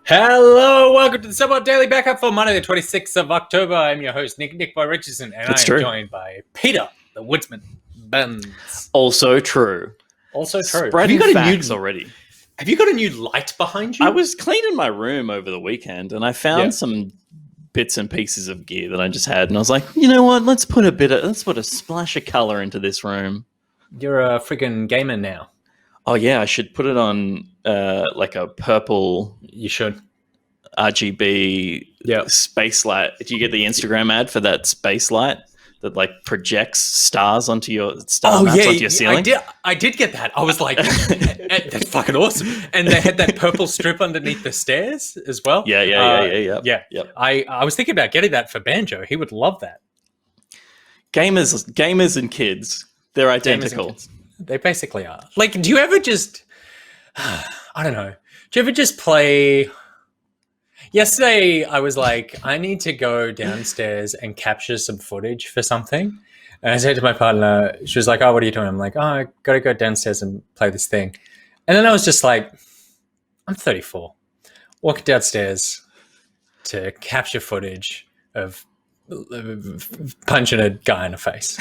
Hello, welcome to the Somewhat Daily Backup for Monday, the 26th of October. I'm your host, Nick Boy Richardson, and I'm joined by Peter, the Woodsman Burns. Also true. Also true. Spreading facts already. Have you got a new light behind you? I was cleaning my room over the weekend, and I found some bits and pieces of gear that I just had, and I was like, you know what? Let's put a splash of color into this room. You're a freaking gamer now. Oh yeah, I should put it on like a purple. You should. RGB space light. Did you get the Instagram ad for that space light that like projects stars onto your onto your ceiling? I did get that. I was like, that's fucking awesome. And they had that purple strip underneath the stairs as well. Yeah. I was thinking about getting that for Banjo. He would love that. Gamers and kids, they're identical. They basically are. Like, do you ever just, I don't know, do you ever just play? Yesterday, I was like, I need to go downstairs and capture some footage for something. And I said to my partner, she was like, oh, what are you doing? I'm like, oh, I got to go downstairs and play this thing. And then I was just like, I'm 34. Walking downstairs to capture footage of punching a guy in the face.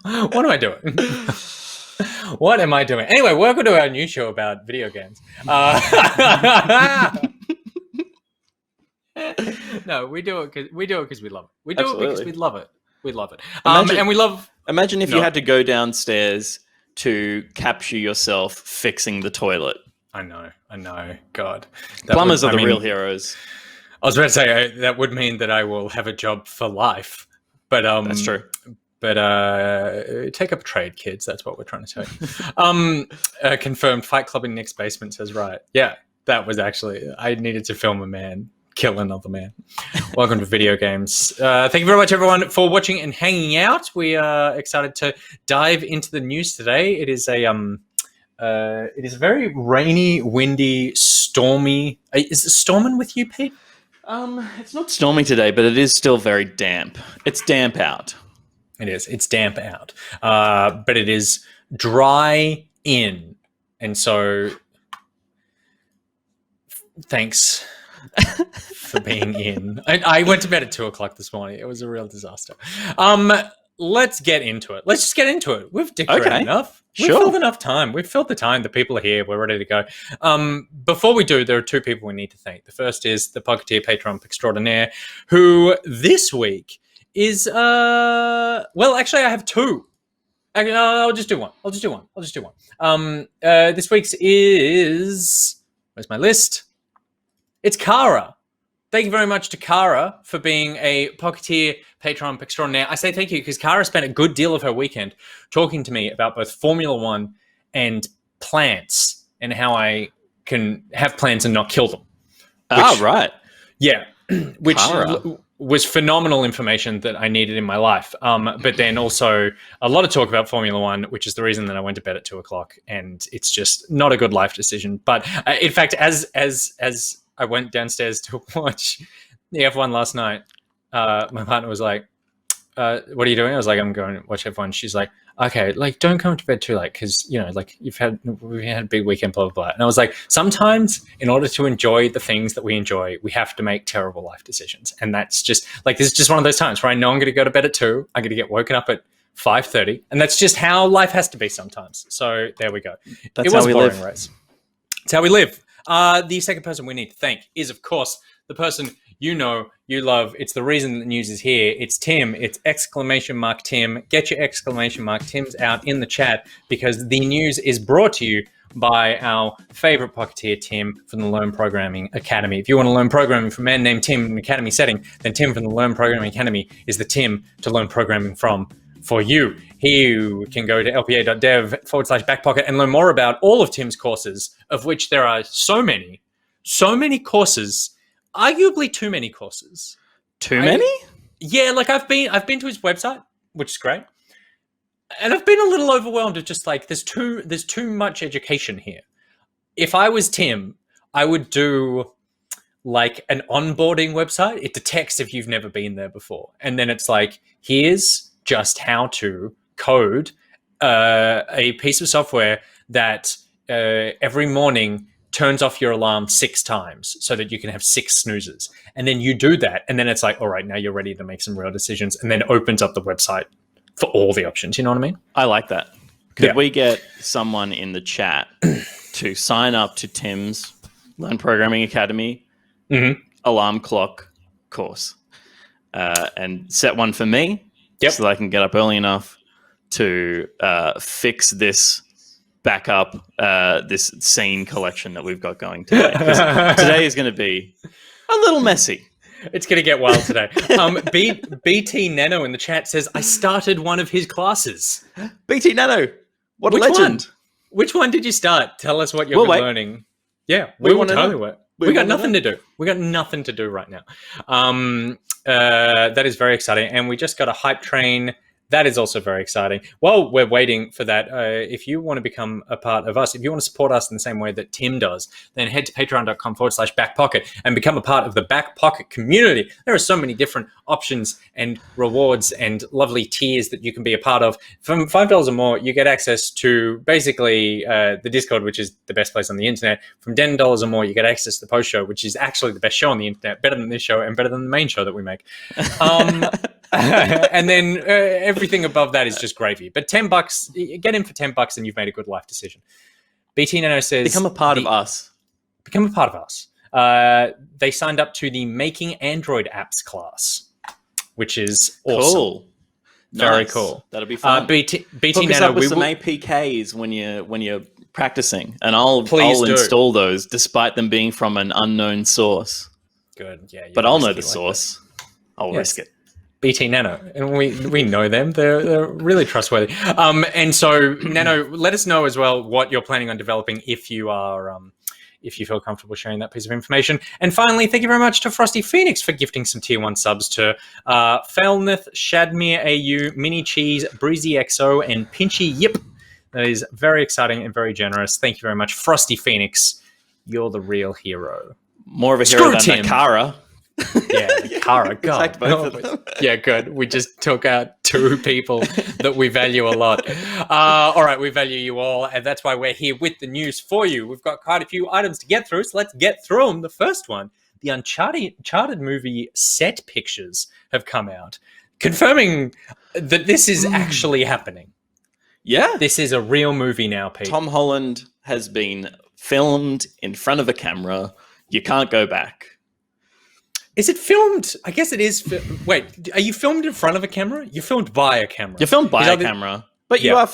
What am I doing? What am I doing? Anyway, welcome to our new show about video games. No, we do it because we love it. We do it because we love it. We love it. Imagine if you had to go downstairs to capture yourself fixing the toilet. I know. God, plumbers are the real heroes. I was about to say that would mean that I will have a job for life, but that's true. But take up a trade, kids. That's what we're trying to tell you. Confirmed. Fight Club in Nick's basement says right. Yeah, that was actually. I needed to film a man kill another man. Welcome to video games. Thank you very much, everyone, for watching and hanging out. We are excited to dive into the news today. It is a very rainy, windy, stormy. Is it storming with you, Pete? It's not stormy today, but it is still very damp. It's damp out. It is. It's damp out, but it is dry in, and so thanks for being in. I went to bed at 2:00 this morning. It was a real disaster. Let's get into it. Let's just get into it. We've dicked around enough. We've filled enough time. We've filled the time. The people are here. We're ready to go. Before we do, there are two people we need to thank. The first is the Pocketeer Patron extraordinaire, who this week is well, actually, I have two. I'll just do one. This week's is, where's my list? It's Kara. Thank you very much to Kara for being a Pocketeer Patron extraordinaire. I say thank you because Kara spent a good deal of her weekend talking to me about both Formula One and plants and how I can have plants and not kill them. Right. Yeah. Which Kara was phenomenal information that I needed in my life. But then also a lot of talk about Formula One, which is the reason that I went to bed at 2:00, and it's just not a good life decision. But in fact, as I went downstairs to watch the F1 last night, my partner was like, what are you doing? I was like, I'm going to watch F1. She's like, okay, like, don't come to bed too late because, you know, like, we've had a big weekend, blah, blah, blah. And I was like, sometimes in order to enjoy the things that we enjoy, we have to make terrible life decisions. And that's just, like, this is just one of those times where I know I'm going to go to bed at 2. I'm going to get woken up at 5:30. And that's just how life has to be sometimes. So there we go. That's how we live. Race. It's how we live. The second person we need to thank is, of course, the person you know, you love. It's the reason the news is here. It's Tim. It's !Tim. Get your !Tim's out in the chat because the news is brought to you by our favorite Pocketeer, Tim, from the Learn Programming Academy. If you want to learn programming from a man named Tim in an academy setting, then Tim from the Learn Programming Academy is the Tim to learn programming from for you. You can go to lpa.dev/backpocket and learn more about all of Tim's courses, of which there are so many courses. Arguably too many courses. Too many? Yeah, like I've been to his website, which is great. And I've been a little overwhelmed of just like there's too much education here. If I was Tim, I would do like an onboarding website. It detects if you've never been there before. And then it's like, here's just how to code a piece of software that every morning turns off your alarm 6 times so that you can have 6 snoozes. And then you do that. And then it's like, all right, now you're ready to make some real decisions. And then opens up the website for all the options. You know what I mean? I like that. Could we get someone in the chat to sign up to Tim's Learn Programming Academy alarm clock course and set one for me so that I can get up early enough to fix this backup, this scene collection that we've got going today. Today is going to be a little messy. It's going to get wild today. BT Nano in the chat says, I started one of his classes. BT Nano, what a legend. Which one did you start? Tell us what you're learning. Yeah, we will tell you what. We got nothing to do. We got nothing to do right now. That is very exciting. And we just got a hype train. That is also very exciting. While we're waiting for that, if you want to become a part of us, if you want to support us in the same way that Tim does, then head to patreon.com/backpocket and become a part of the Back Pocket community. There are so many different options and rewards and lovely tiers that you can be a part of. From $5 or more, you get access to basically the Discord, which is the best place on the internet. From $10 or more, you get access to the post show, which is actually the best show on the internet, better than this show and better than the main show that we make. And then everything above that is just gravy. But $10, get in for $10 and you've made a good life decision. BT Nano says... Become a part of us. Become a part of us. They signed up to the Making Android Apps class, which is awesome. Cool. Very Nice. Cool. That'll be fun. BT Hook us Nano... up with some APKs when you're practicing, and I'll do. install those despite them being from an unknown source. Good, yeah. But I'll know the source. I'll risk it. BT Nano, and we know them. They're really trustworthy. And so Nano, let us know as well what you're planning on developing if you are if you feel comfortable sharing that piece of information. And finally, thank you very much to Frosty Phoenix for gifting some tier 1 subs to Felneth, Shadmere AU, Mini Cheese, Breezy XO, and Pinchy Yip. That is very exciting and very generous. Thank you very much, Frosty Phoenix. You're the real hero. More of a hero than Nakara. Yeah, Kara, God. Both of them. Yeah, good. We just took out 2 people that we value a lot. All right, we value you all, and that's why we're here with the news for you. We've got quite a few items to get through, so let's get through them. The first one, the Uncharted Movie Set pictures have come out, confirming that this is actually happening. Yeah. This is a real movie now, Pete. Tom Holland has been filmed in front of a camera. You can't go back. Is it filmed? I guess it is. Wait, are you filmed in front of a camera? You're filmed by a camera. You're filmed by a camera, but you are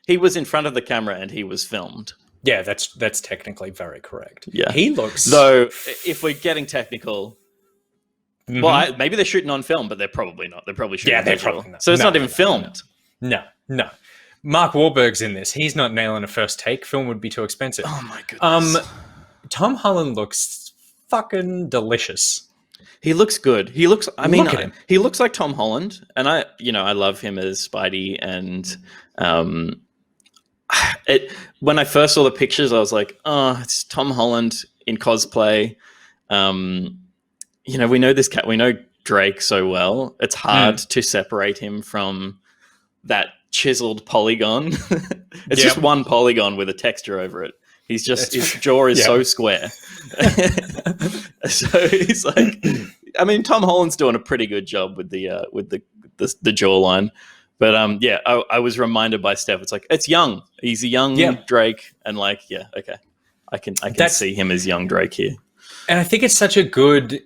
he was in front of the camera and he was filmed. Yeah, that's technically very correct. Yeah, he looks. Though, if we're getting technical, well, maybe they're shooting on film, but they're probably not. They're probably shooting. Yeah, they're probably not. So it's not even filmed. No. Mark Wahlberg's in this. He's not nailing a first take. Film would be too expensive. Oh my goodness. Tom Holland looks fucking delicious. He looks good. He looks. I mean, he looks like Tom Holland, and I love him as Spidey. And when I first saw the pictures, I was like, oh, it's Tom Holland in cosplay. We know this cat. We know Drake so well. It's hard to separate him from that chiseled polygon. It's just one polygon with a texture over it. He's just his jaw is so square. So he's like, I mean, Tom Holland's doing a pretty good job with the jawline, but I was reminded by Steph. It's like it's young. He's a young Drake, and I can see him as young Drake here. And I think it's such a good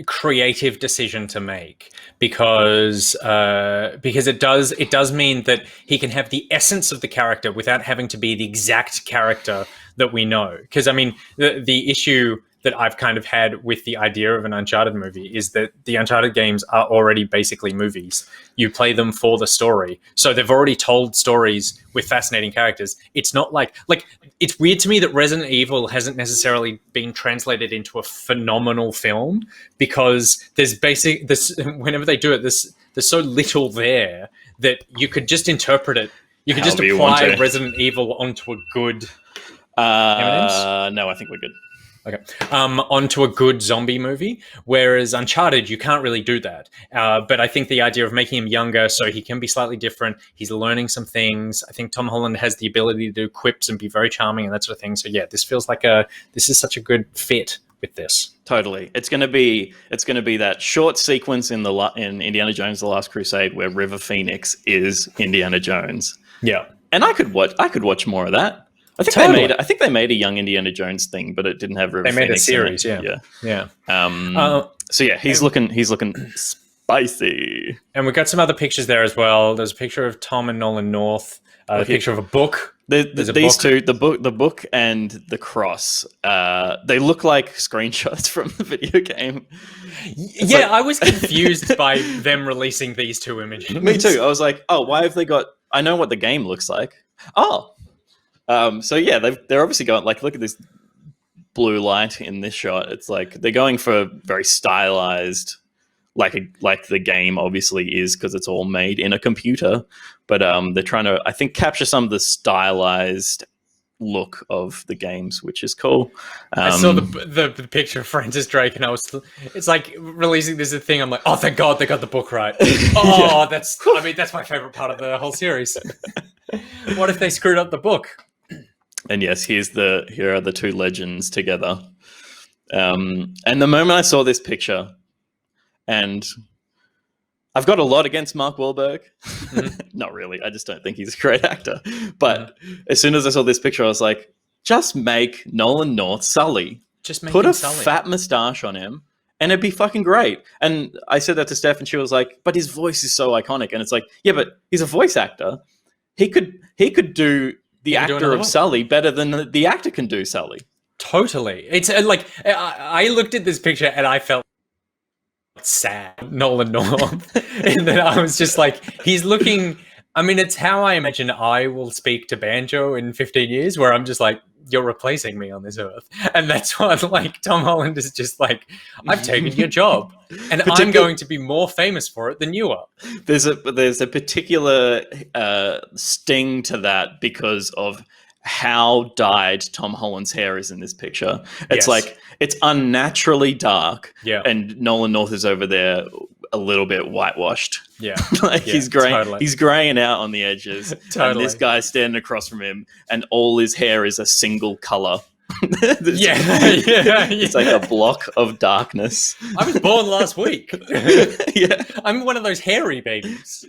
creative decision to make because it does mean that he can have the essence of the character without having to be the exact character that we know. Because I mean, the issue that I've kind of had with the idea of an Uncharted movie is that the Uncharted games are already basically movies. You play them for the story. So they've already told stories with fascinating characters. It's not like it's weird to me that Resident Evil hasn't necessarily been translated into a phenomenal film because whenever they do it, there's so little there that you could just interpret it. You could just apply Resident Evil onto a good evidence. No, I think we're good. Okay. Onto a good zombie movie, whereas Uncharted, you can't really do that. But I think the idea of making him younger so he can be slightly different, he's learning some things. I think Tom Holland has the ability to do quips and be very charming and that sort of thing. So yeah, this feels like this is such a good fit with this. Totally. It's going to be that short sequence in Indiana Jones: The Last Crusade where River Phoenix is Indiana Jones. Yeah. And I could watch more of that. I think they made a young Indiana Jones thing, but it didn't have River Phoenix. They made a series, yeah. So yeah, he's looking spicy. And we've got some other pictures there as well. There's a picture of Tom and Nolan North. A picture of a book. These two, the book and the cross, they look like screenshots from the video game. I was confused by them releasing these two images. Me too. I was like, oh, why have they got? I know what the game looks like. Oh. So yeah, they're obviously going like, look at this blue light in this shot. It's like they're going for very stylized, like the game obviously is because it's all made in a computer. But they're trying to, I think, capture some of the stylized look of the games, which is cool. I saw the picture of Francis Drake, and it's like releasing this thing. I'm like, oh, thank God they got the book right. Oh, that's my favorite part of the whole series. What if they screwed up the book? And yes, here are the two legends together. And the moment I saw this picture, and I've got a lot against Mark Wahlberg. Not really. I just don't think he's a great actor. But as soon as I saw this picture, I was like, just make Nolan North Sully. Just make Put him a Sully. fat mustache on him, and it'd be fucking great. And I said that to Steph, and she was like, but his voice is so iconic. And it's like, yeah, but he's a voice actor. He could do the actor of Sully better than the actor can do Sully. Totally. It's like I looked at this picture and I felt sad, Nolan North, and then I was just like, he's looking. I mean, it's how I imagine I will speak to Banjo in 15 years, where I'm just like, you're replacing me on this earth, and that's what like Tom Holland is just like, I've taken your job, and I'm going to be more famous for it than you are. There's a particular sting to that because of how dyed Tom Holland's hair is in this picture. It's like it's unnaturally dark, and Nolan North is over there a little bit whitewashed. He's graying. Totally. He's graying out on the edges. And this guy's standing across from him, and all his hair is a single color. It's like a block of darkness. I was born last week. I'm one of those hairy babies.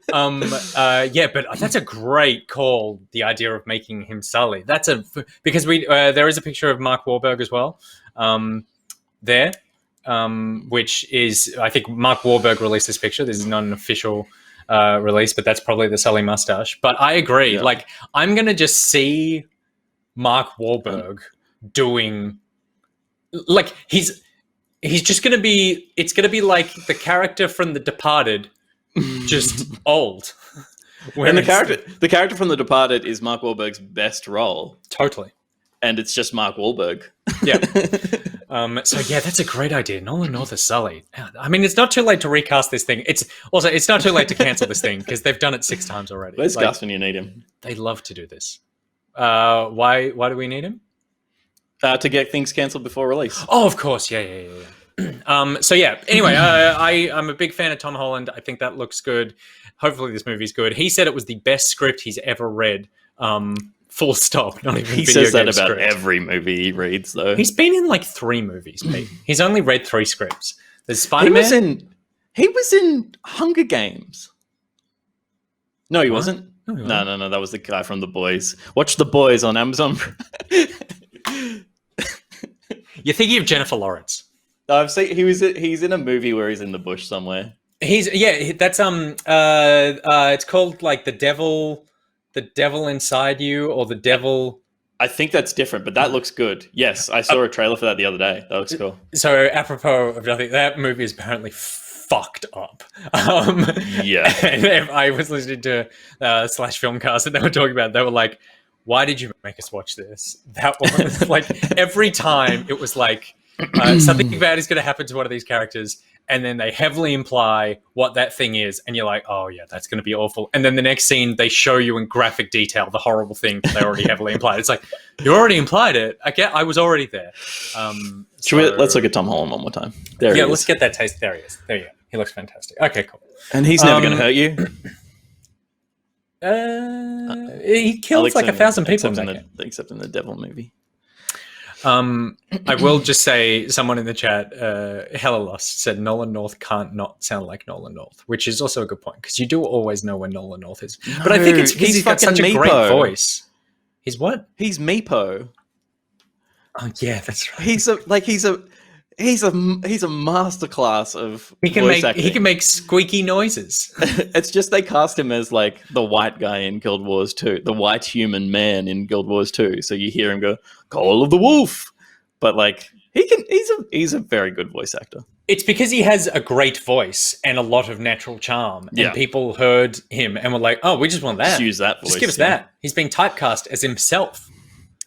But that's a great call. The idea of making him Sully. Because there is a picture of Mark Wahlberg as well. There. Which is, I think Mark Wahlberg released this picture. This is not an official release, but that's probably the Sully mustache. But I agree. Yeah. Like, I'm going to just see Mark Wahlberg doing, like, he's just going to be, it's going to be like the character from The Departed, just old. And the character from The Departed is Mark Wahlberg's best role. Totally. And it's just Mark Wahlberg. Yeah. So yeah, that's a great idea. Nolan North as Sully. I mean, it's not too late to recast this thing. It's not too late to cancel this thing because they've done it 6 times already. Where's Gus when you need him? They love to do this. Why do we need him? To get things cancelled before release. Oh, of course. Yeah. So yeah. Anyway, I'm a big fan of Tom Holland. I think that looks good. Hopefully, this movie's good. He said it was the best script he's ever read. Full stop. Not even. He says that about every movie he reads, though. He's been in like 3 movies, mate. He's only read 3 scripts. There's Spider-Man. He was in Hunger Games. No, he wasn't. No. That was the guy from The Boys. Watch The Boys on Amazon. You're thinking of Jennifer Lawrence. I've seen he's in a movie where he's in the bush somewhere. That's it's called like The Devil Inside You, or The Devil. I think that's different, but that looks good. Yes, I saw a trailer for that the other day. That looks cool. So apropos of nothing, that movie is apparently fucked up. Yeah. And I was listening to Slash Filmcast, and they were talking about it. They were like, why did you make us watch this? That was like, every time it was like, something bad is going to happen to one of these characters, and then they heavily imply what that thing is, and you're like, oh yeah, that's going to be awful. And then the next scene, they show you in graphic detail the horrible thing that they already heavily implied. It's like, you already implied it. I was already there. Let's look at Tom Holland one more time. There he is. Let's get that taste. There he is. There you go. He looks fantastic. Okay, cool. And he's never going to hurt you. He kills like 1,000 people except in the Devil movie. I will just say, someone in the chat, Hella Lost, said Nolan North can't not sound like Nolan North, which is also a good point, because you do always know where Nolan North is. No, but I think it's because he's got such a great voice. He's what? He's Meepo. Oh yeah, that's right. He's a masterclass of voice acting. He can make squeaky noises. It's just they cast him as like the white guy in Guild Wars 2, the white human man in Guild Wars 2. So you hear him go, "Call of the Wolf," but like he's a very good voice actor. It's because he has a great voice and a lot of natural charm, and people heard him and were like, "Oh, we just want that. Just use that voice. Just give us that." He's being typecast as himself.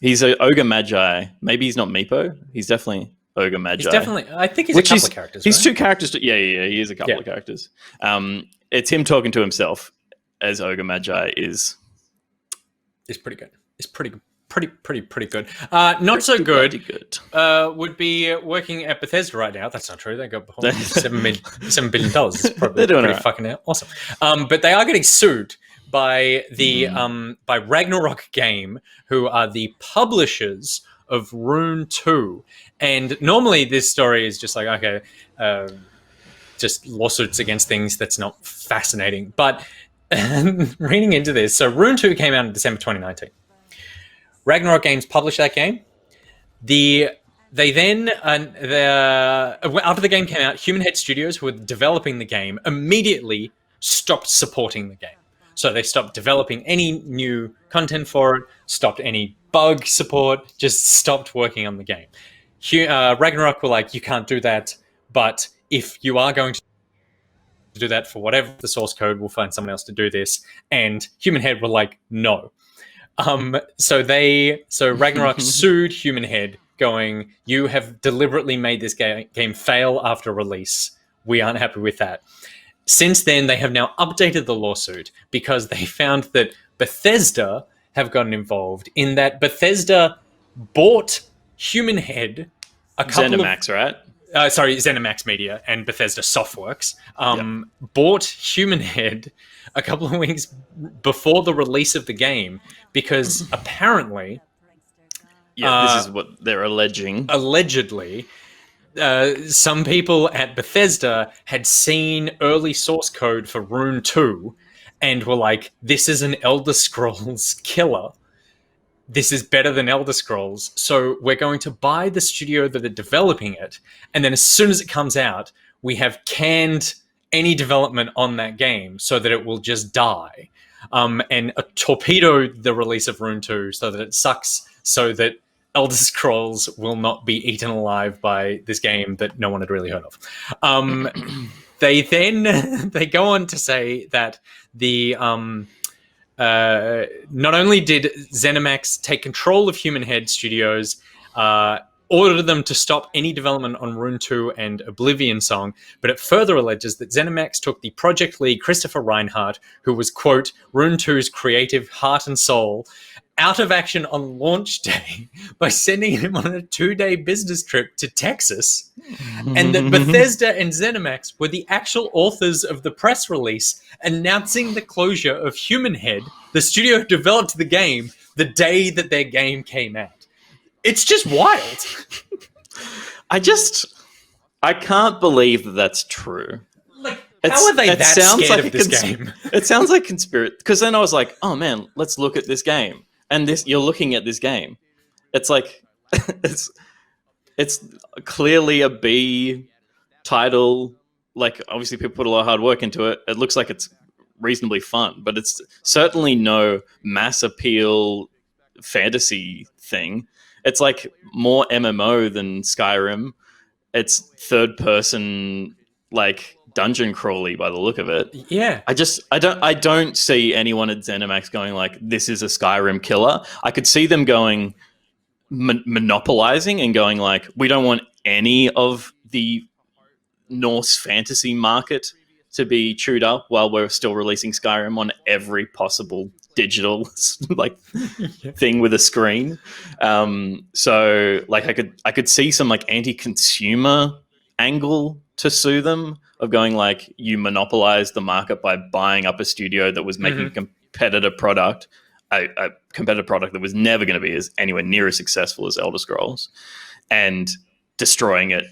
He's an Ogre Magi. Maybe he's not Meepo. He's definitely Ogre Magi. He's definitely. I think he's a couple of characters. He's two characters. Yeah. He is a couple of characters. It's him talking to himself as Ogre Magi is pretty good. It's pretty good. Not so good. Would be working at Bethesda right now. That's not true. They got $7 billion. It's probably pretty fucking awesome. But they are getting sued by the by Ragnarok Game, who are the publishers of Rune 2. And normally this story is just like, okay, just lawsuits against things that's not fascinating. But reading into this, so Rune 2 came out in December 2019. Ragnarok Games published that game. They then, after the game came out, Human Head Studios, who were developing the game, immediately stopped supporting the game. So they stopped developing any new content for it, stopped any bug support, just stopped working on the game. Ragnarok were like, you can't do that, but if you are going to do that for whatever the source code, we'll find someone else to do this. And Human Head were like, no. So Ragnarok sued Human Head, going, you have deliberately made this game fail after release. We aren't happy with that. Since then, they have now updated the lawsuit because they found that Bethesda have gotten involved in that Bethesda bought Human Head ZeniMax, right? ZeniMax Media and Bethesda Softworks bought Human Head a couple of weeks before the release of the game because apparently... this is what they're alleging. Allegedly... some people at Bethesda had seen early source code for Rune 2 and were like, this is an Elder Scrolls killer. This is better than Elder Scrolls. So we're going to buy the studio that are developing it. And then as soon as it comes out, we have canned any development on that game so that it will just die. And torpedoed the release of Rune 2 so that it sucks, so that Elder Scrolls will not be eaten alive by this game that no one had really heard of. They go on to say that the not only did ZeniMax take control of Human Head Studios, ordered them to stop any development on Rune 2 and Oblivion Song, but it further alleges that ZeniMax took the project lead Christopher Reinhardt, who was, quote, Rune 2's creative heart and soul, out of action on launch day by sending him on a 2-day business trip to Texas, and that Bethesda and ZeniMax were the actual authors of the press release announcing the closure of Human Head, the studio who developed the game, the day that their game came out. It's just wild. I can't believe that that's true. Like, how are they that scared of this game? It sounds like conspiracy. Because then I was like, oh man, let's look at this game. And you're looking at this game. It's like, it's clearly a B title. Like, obviously people put a lot of hard work into it. It looks like it's reasonably fun, but it's certainly no mass appeal fantasy thing. It's like more MMO than Skyrim. It's third person, like dungeon crawly by the look of it. Yeah. I don't see anyone at ZeniMax going like, this is a Skyrim killer. I could see them going monopolizing and going like, we don't want any of the Norse fantasy market to be chewed up while we're still releasing Skyrim on every possible digital like thing with a screen. So like I could see some like anti-consumer angle to sue them of going like, you monopolize the market by buying up a studio that was making a competitor product, a competitive product that was never going to be as anywhere near as successful as Elder Scrolls, and destroying it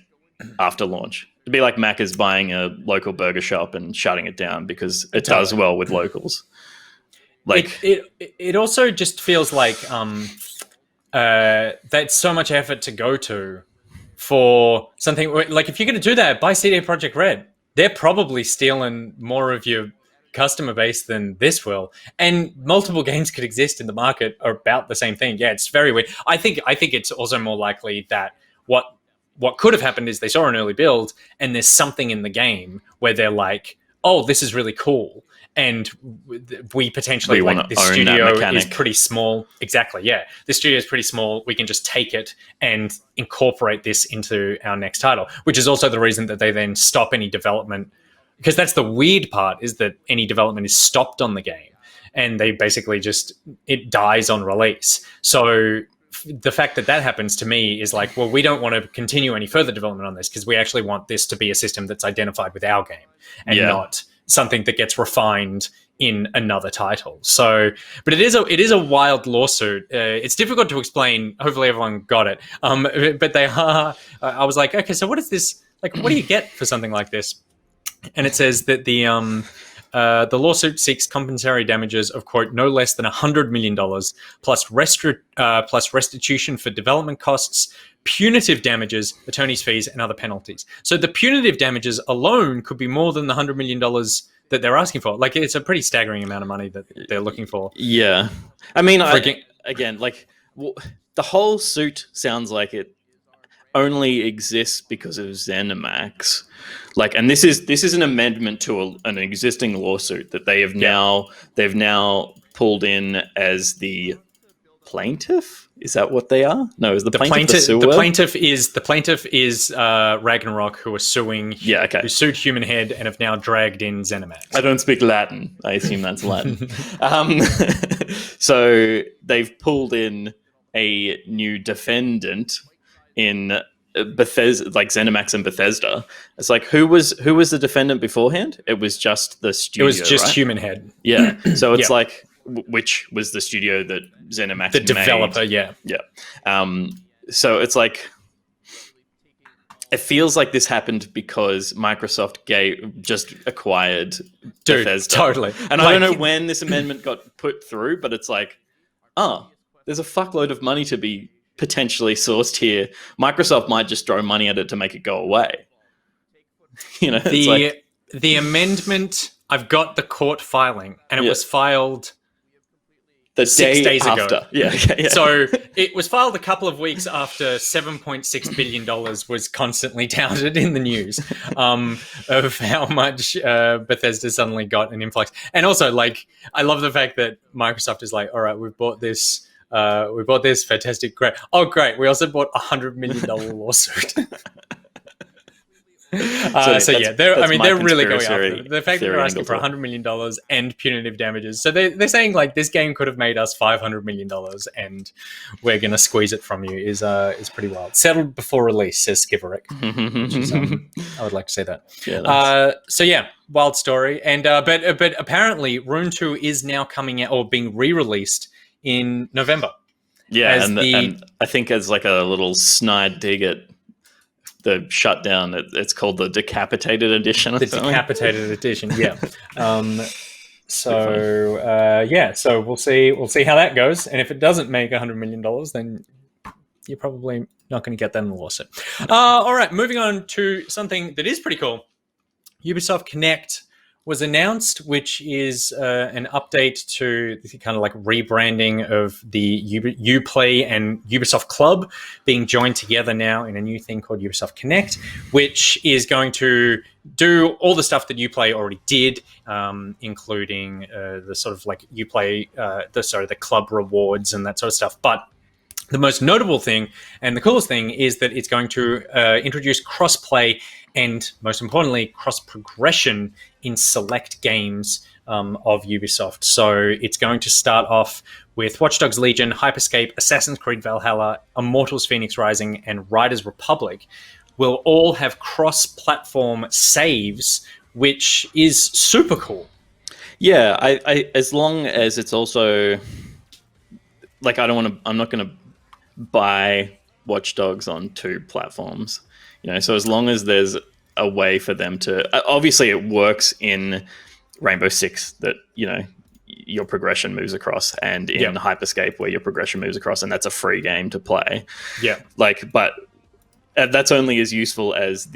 after launch. It'd be like Macca's buying a local burger shop and shutting it down because it does well with locals. Like it also just feels like that's so much effort to go to for something like, if you're going to do that, buy CD Projekt Red. They're probably stealing more of your customer base than this will, and multiple games could exist in the market about the same thing. Yeah, it's very weird. I think it's also more likely that what could have happened is they saw an early build and there's something in the game where they're like, oh, this is really cool, and we potentially, like, this studio is pretty small. Exactly, yeah. The studio is pretty small. We can just take it and incorporate this into our next title, which is also the reason that they then stop any development, because that's the weird part, is that any development is stopped on the game and they basically just, it dies on release. So the fact that happens to me is like, well, we don't want to continue any further development on this because we actually want this to be a system that's identified with our game and not something that gets refined in another title. So, but it is a wild lawsuit. It's difficult to explain. Hopefully everyone got it. But they are, I was like, okay, so what is this? Like, what do you get for something like this? And it says that the lawsuit seeks compensatory damages of, quote, no less than $100 million plus restitution for development costs, punitive damages, attorney's fees, and other penalties. So the punitive damages alone could be more than the $100 million that they're asking for. Like, it's a pretty staggering amount of money that they're looking for. Yeah. I mean, again, like, the whole suit sounds like it only exists because of ZeniMax. Like, and this is an amendment to an existing lawsuit that they've now pulled in as the plaintiff. Is that what they are? No, is the plaintiff the suer? The plaintiff is Ragnarok, who are suing. Yeah, okay. Who sued Human Head and have now dragged in ZeniMax. I don't speak Latin. I assume that's Latin. So they've pulled in a new defendant in Bethesda, like ZeniMax and Bethesda. It's like, who was the defendant beforehand? It was just the studio. It was just right? Human Head. Yeah. So it's like, which was the studio that ZeniMax made. The developer, yeah. So it's like, it feels like this happened because Microsoft just acquired Bethesda. Totally. And I don't know when this amendment got put through, but it's like, there's a fuckload of money to be potentially sourced here. Microsoft might just throw money at it to make it go away. You know, the amendment, I've got the court filing, and it was filed the 6 days ago. Yeah, okay, yeah. So it was filed a couple of weeks after $7.6 billion was constantly touted in the news of how much Bethesda suddenly got an influx. And also, like, I love the fact that Microsoft is like, all right, we've bought this. We bought this fantastic, great. Oh, great! We also bought $100 million lawsuit. They're really going after it. The fact that they're asking for $100 million and punitive damages. So they're saying, like, this game could have made us $500 million, and we're going to squeeze it from you. Is pretty wild. Settled before release, says Skiverick. Which is, I would like to say that. Yeah, wild story. And but apparently, Rune 2 is now coming out, or being re-released in November. Yeah, and I think as like a little snide dig at the shutdown, it's called the Decapitated Edition. Decapitated Edition, yeah. So we'll see how that goes. And if it doesn't make $100 million, then you're probably not going to get that in the lawsuit. All right, moving on to something that is pretty cool. Ubisoft Connect was announced, which is an update to the kind of like rebranding of the Uplay and Ubisoft Club being joined together now in a new thing called Ubisoft Connect, which is going to do all the stuff that Uplay already did, including the sort of like Uplay, the club rewards and that sort of stuff. But The most notable thing and the coolest thing is that it's going to introduce cross-play and, most importantly, cross-progression in select games of Ubisoft. So it's going to start off with Watch Dogs Legion, Hyperscape, Assassin's Creed Valhalla, Immortals Phoenix Rising, and Riders Republic will all have cross-platform saves, which is super cool. Yeah, I as long as it's also like I'm not going to buy Watch Dogs on 2 platforms, so as long as there's a way for them to, obviously it works in Rainbow Six that your progression moves across, and in Hyperscape where your progression moves across, and that's a free game to play. But that's only as useful as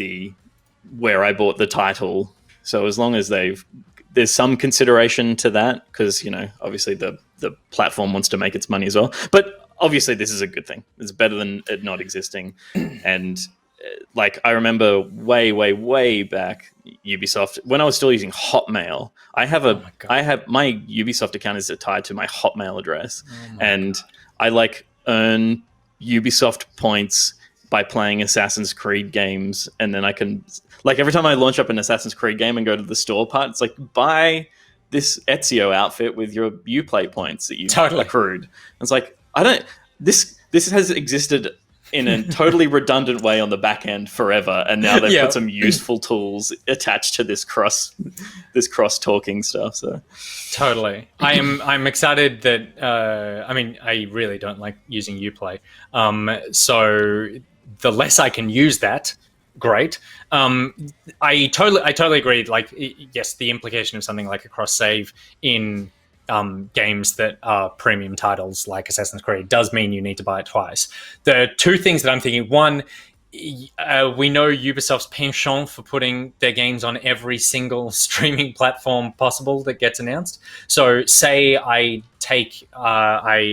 where I bought the title. So as long as there's some consideration to that, because obviously the platform wants to make its money as well, but obviously this is a good thing. It's better than it not existing. And I remember way back, Ubisoft, when I was still using Hotmail, I have my Ubisoft account is tied to my Hotmail address, and I earn Ubisoft points by playing Assassin's Creed games, and then I can every time I launch up an Assassin's Creed game and go to the store part, it's buy this Ezio outfit with your Uplay points that you've accrued. And it's this has existed in a totally redundant way on the back end forever, and now they've put some useful tools attached to this cross talking stuff. So totally, I'm excited that I really don't like using Uplay, so the less I can use that, great. I totally agree. Yes, the implication of something like a cross save in games that are premium titles like Assassin's Creed does mean you need to buy it twice. The 2 things that I'm thinking: one, we know Ubisoft's penchant for putting their games on every single streaming platform possible that gets announced. So say I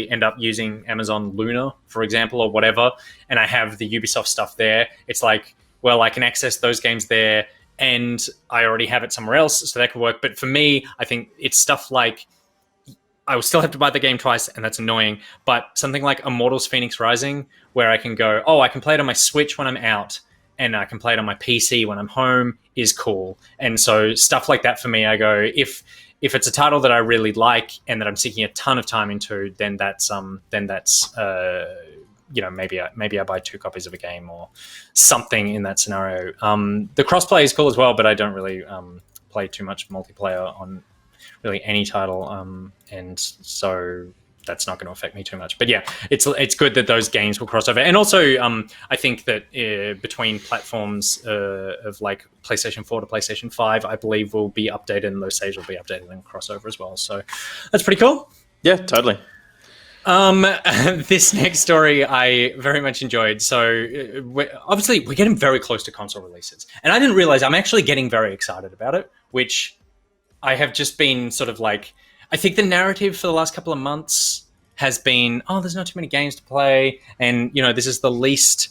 end up using Amazon Luna, for example, or whatever, and I have the Ubisoft stuff there. It's well, I can access those games there, and I already have it somewhere else, so that could work. But for me, I think it's stuff like I will still have to buy the game twice, and that's annoying. But something like Immortals Phoenix Rising, where I can go, I can play it on my Switch when I'm out, and I can play it on my PC when I'm home, is cool. And so stuff like that for me, I go, if it's a title that I really like and that I'm sinking a ton of time into, then that's maybe I buy 2 copies of a game or something in that scenario. The crossplay is cool as well, but I don't really play too much multiplayer on really any title, and so that's not going to affect me too much. But yeah, it's good that those games will cross over. And also, I think that between platforms of PlayStation 4 to PlayStation 5, I believe will be updated, and those saves will be updated and crossover as well. So that's pretty cool. Yeah, totally. This next story I very much enjoyed. So obviously we're getting very close to console releases, and I didn't realize I'm actually getting very excited about it, which I have just been sort of I think the narrative for the last couple of months has been, there's not too many games to play, and this is the least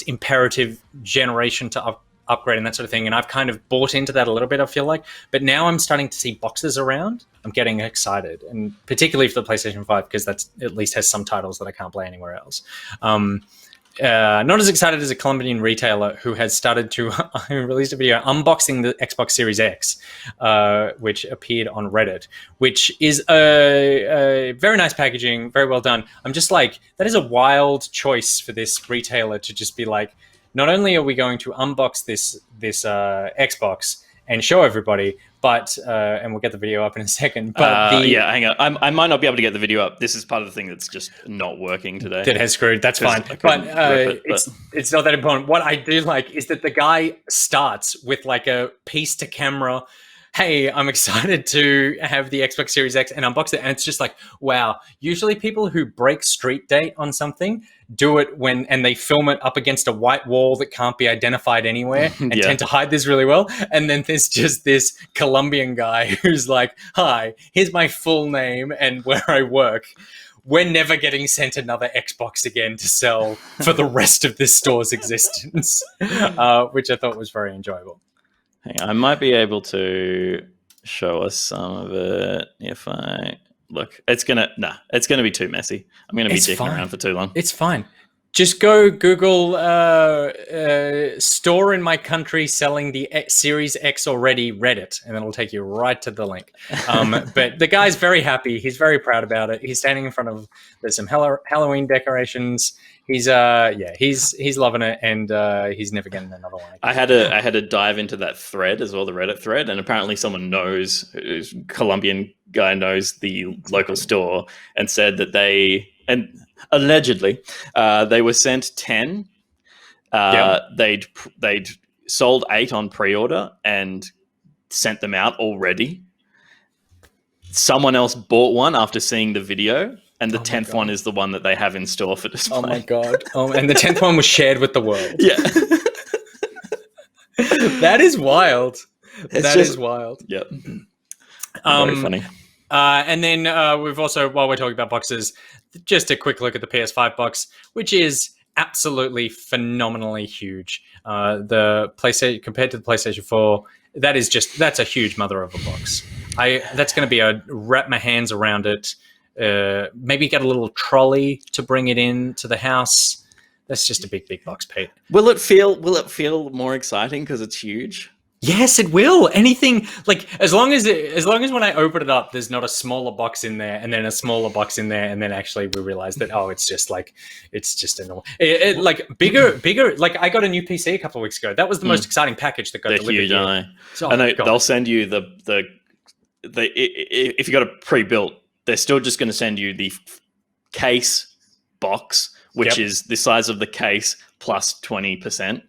imperative generation to upgrade and that sort of thing. And I've kind of bought into that a little bit, I feel like. But now I'm starting to see boxes around. I'm getting excited, and particularly for the PlayStation 5, because that's at least has some titles that I can't play anywhere else. Not as excited as a Columbian retailer who has started to released a video unboxing the Xbox Series X, which appeared on Reddit, which is a very nice packaging, very well done. I'm just that is a wild choice for this retailer to just be not only are we going to unbox this Xbox and show everybody, but and we'll get the video up in a second. But hang on, I might not be able to get the video up. This is part of the thing that's just not working today. That has screwed. That's fine. But it's not that important. What I do like is that the guy starts with a piece to camera. Hey, I'm excited to have the Xbox Series X and unbox it. And it's just wow. Usually people who break street date on something do it and they film it up against a white wall that can't be identified anywhere and tend to hide this really well. And then there's just this Colombian guy who's hi, here's my full name and where I work. We're never getting sent another Xbox again to sell for the rest of this store's existence, which I thought was very enjoyable. Hang on, I might be able to show us some of it if I look, it's gonna be too messy. I'm gonna be dicking around for too long. It's fine. Just go Google store in my country selling the Series X already Reddit, and it'll take you right to the link. But the guy's very happy. He's very proud about it. He's standing in front of, there's some Halloween decorations. He's loving it, and he's never getting another one. I had to dive into that thread as well, the Reddit thread, and apparently someone knows, Columbian guy knows the local store, and said that allegedly, they were sent 10. They'd sold 8 on pre-order and sent them out already. Someone else bought one after seeing the video, and the 10th one is the one that they have in store for display. Oh my god! And the 10th one was shared with the world. Yeah, that is wild. That is wild. Yep. Very funny. And then we've also, while we're talking about boxes, just a quick look at the PS5 box, which is absolutely phenomenally huge. The PlayStation, compared to the PlayStation 4, that's a huge mother of a box. That's going to be wrap my hands around it. Maybe get a little trolley to bring it in to the house. That's just a big box, Pete. Will it feel more exciting because it's huge? Yes, it will. Anything, like, as long as when I open it up, there's not a smaller box in there, and then a smaller box in there, and then actually we realize that it's just a normal, like bigger. Like, I got a new PC a couple of weeks ago. That was the most exciting package that got delivered. Huge, aren't they? I know they'll send you the if you got it pre-built, they're still just going to send you the case box, which is the size of the case plus 20%.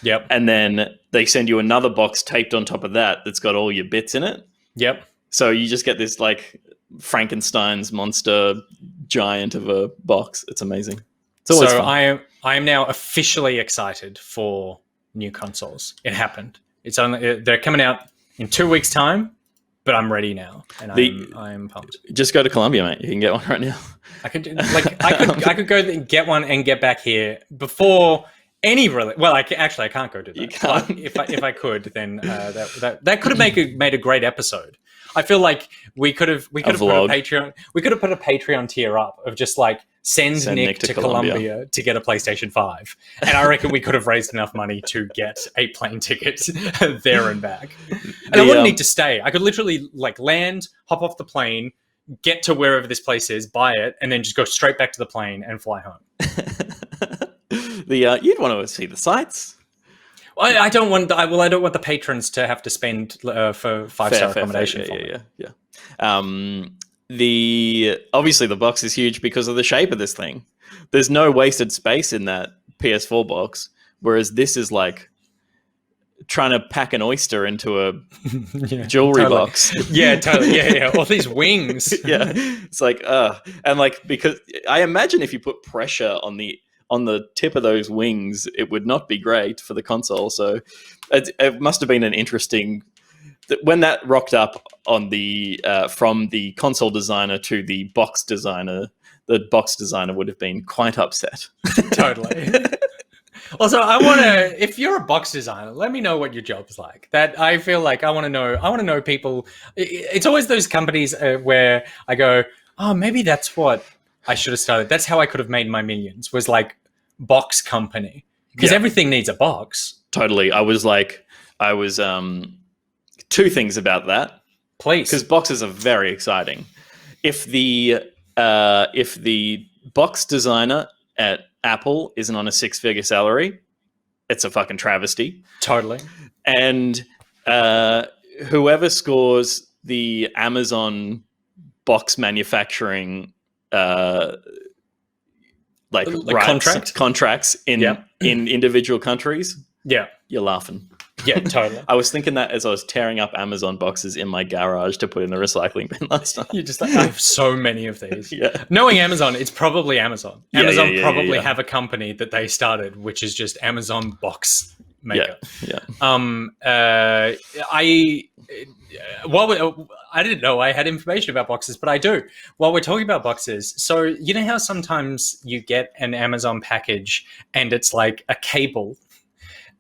Yep. And then they send you another box taped on top of that that's got all your bits in it. Yep. So you just get this like Frankenstein's monster giant of a box. It's amazing. It's always fun. I am now officially excited for new consoles. It happened. They're coming out in 2 weeks' time, but I'm ready now, and I'm pumped. Just go to Columbia, mate. You can get one right now. I could go and get one and get back here before any really. Well, I can't go do that. You can't. But if I could, then that could have made a great episode. I feel like we could have put a Patreon. We could have put a Patreon tier up of just like send Nick to Columbia to get a PlayStation 5, and I reckon we could have raised enough money to get a plane ticket there and back. And I wouldn't need to stay. I could literally like land, hop off the plane, get to wherever this place is, buy it, and then just go straight back to the plane and fly home. You'd want to see the sights. I don't want the patrons to have to spend for 5-star accommodation. Yeah. Obviously the box is huge because of the shape of this thing. There's no wasted space in that PS4 box, whereas this is like trying to pack an oyster into a jewelry box. Yeah, totally. Yeah. All these wings. Yeah, it's like and like, because I imagine if you put pressure on the tip of those wings, it would not be great for the console. So it must have been an interesting, when that rocked up on the from the console designer to the box designer would have been quite upset. Totally. Also, I want to, if you're a box designer, let me know what your job's like. That I feel like I want to know people. It's always those companies where I go, oh, maybe that's what I should have started. That's how I could have made my millions, was like box company, because everything needs a box. Totally. I was two things about that, please, because boxes are very exciting. If the box designer at Apple isn't on a 6-figure salary, it's a fucking travesty. Totally. And whoever scores the Amazon box manufacturing contracts in individual countries, you're laughing. Yeah, totally. I was thinking that as I was tearing up Amazon boxes in my garage to put in the recycling bin last night. You're just like, I have so many of these. Knowing Amazon, it's probably Amazon. Amazon probably have a company that they started, which is just Amazon box maker. I didn't know I had information about boxes, but I do. While we're talking about boxes, so you know how sometimes you get an Amazon package and it's like a cable,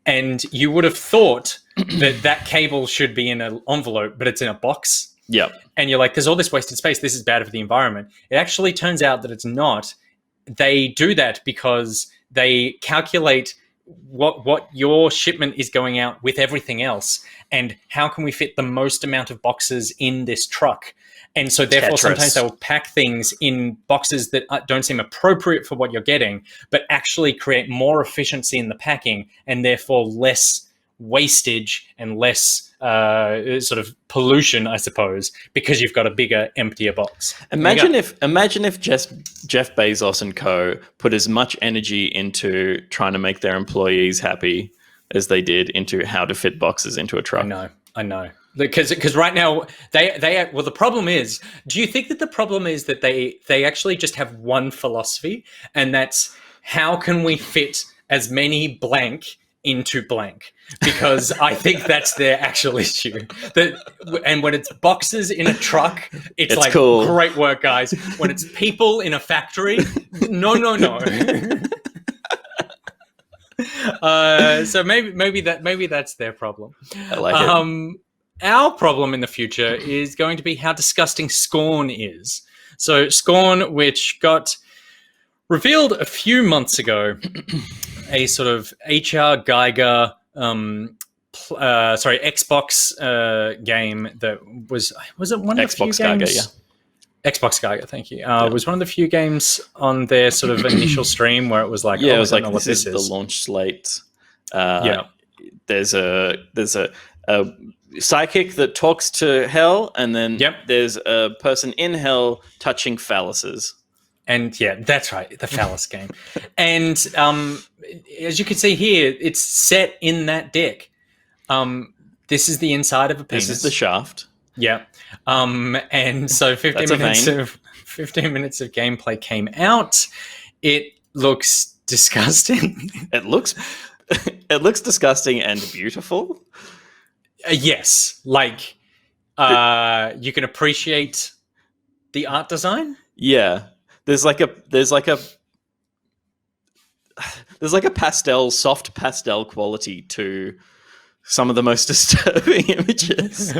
and you would have thought that cable should be in an envelope, but it's in a box. Yep. and you're like, there's all this wasted space. This is bad for the environment. It actually turns out that it's not. They do that because they calculate what your shipment is going out with everything else, and how can we fit the most amount of boxes in this truck. And so therefore sometimes they'll pack things in boxes that don't seem appropriate for what you're getting, but actually create more efficiency in the packing, and therefore less wastage and less sort of pollution, I suppose, because you've got a bigger, emptier box. Imagine if Jeff Bezos and co. put as much energy into trying to make their employees happy as they did into how to fit boxes into a truck. I know. Because right now well, the problem is, do you think that the problem is that they actually just have one philosophy, and that's how can we fit as many blank into blank? Because I think that's their actual issue. And when it's boxes in a truck, it's like, cool. Great work, guys. When it's people in a factory, no. So maybe that's their problem. I like it. Our problem in the future is going to be how disgusting Scorn is. So Scorn, which got revealed a few months ago, a sort of HR Geiger, Xbox game that was it one of the few games? Geiger, yeah. Xbox Geiger, thank you. It was one of the few games on their sort of initial stream where it was like, it was like, this is the launch slate. There's a psychic that talks to hell, and then there's a person in hell touching phalluses. And yeah, that's right, the phallus game. And as you can see here, it's set in that deck. This is the inside of a penis. This is the shaft. Yeah. And so 15 minutes of gameplay came out. It looks disgusting. It looks disgusting and beautiful. Yes, like you can appreciate the art design. Yeah. There's like a soft pastel quality to some of the most disturbing images.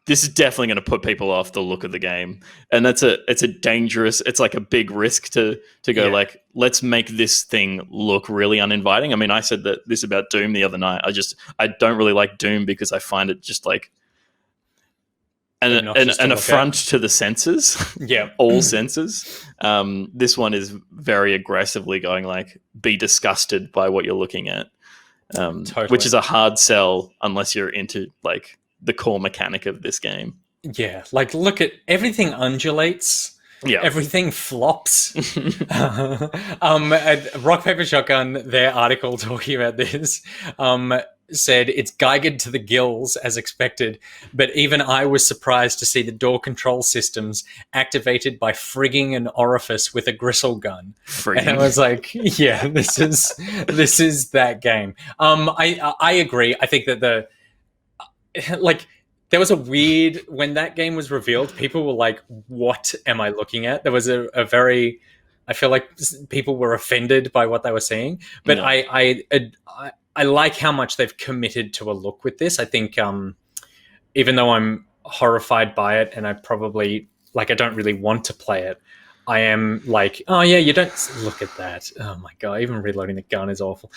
This is definitely going to put people off the look of the game, and it's like a big risk to go like, let's make this thing look really uninviting. I mean, I said that this about Doom the other night. I don't really like Doom because I find it just like an affront to the senses. Yeah. All senses. This one is very aggressively going like, be disgusted by what you're looking at. Totally. Which is a hard sell unless you're into like the core mechanic of this game. Yeah. Like, look at everything undulates. Yeah. Everything flops. Rock Paper Shotgun, their article talking about this, said it's Geigered to the gills as expected, but even I was surprised to see the door control systems activated by frigging an orifice with a gristle gun. And I was like, yeah, this is that game. I agree. I think that there was a weird, when that game was revealed, people were like, what am I looking at? There was a very, I feel like people were offended by what they were seeing, but I like how much they've committed to a look with this. I think even though I'm horrified by it and I probably, I don't really want to play it, I am like, oh yeah, you don't look at that. Oh my God, even reloading the gun is awful.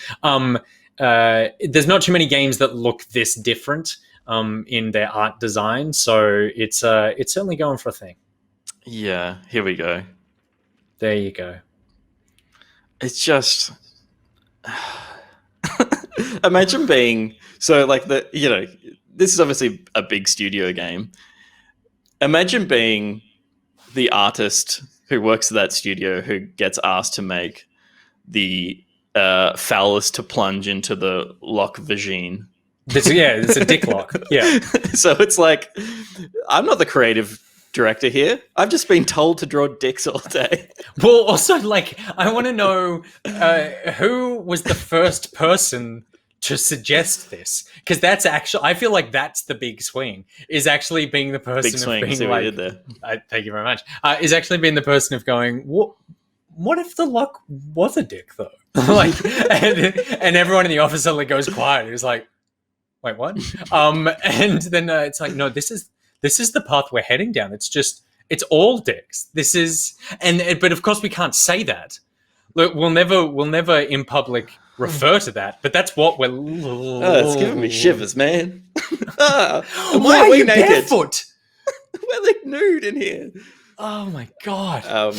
There's not too many games that look this different in their art design. So it's certainly going for a thing. Yeah, here we go. There you go. It's just... Imagine being this is obviously a big studio game. Imagine being the artist who works at that studio who gets asked to make the phallus to plunge into the lock vagine. It's a dick lock. Yeah. So it's like, I'm not the creative director here. I've just been told to draw dicks all day. Well, also, I want to know who was the first person to suggest this, because that's actually, I feel like that's the big swing, is actually being the person big swing. of being See what you did there. Thank you very much. Is actually being the person of going, what if the lock was a dick though? Like, and everyone in the office suddenly goes quiet. It's like, wait, what? And then it's like, no, this is the path we're heading down. It's all dicks. But of course we can't say that. Look, we'll never in public refer to that. But that's what we're. Oh, it's giving me shivers, man. Why are you barefoot? We're like nude in here. Oh my god.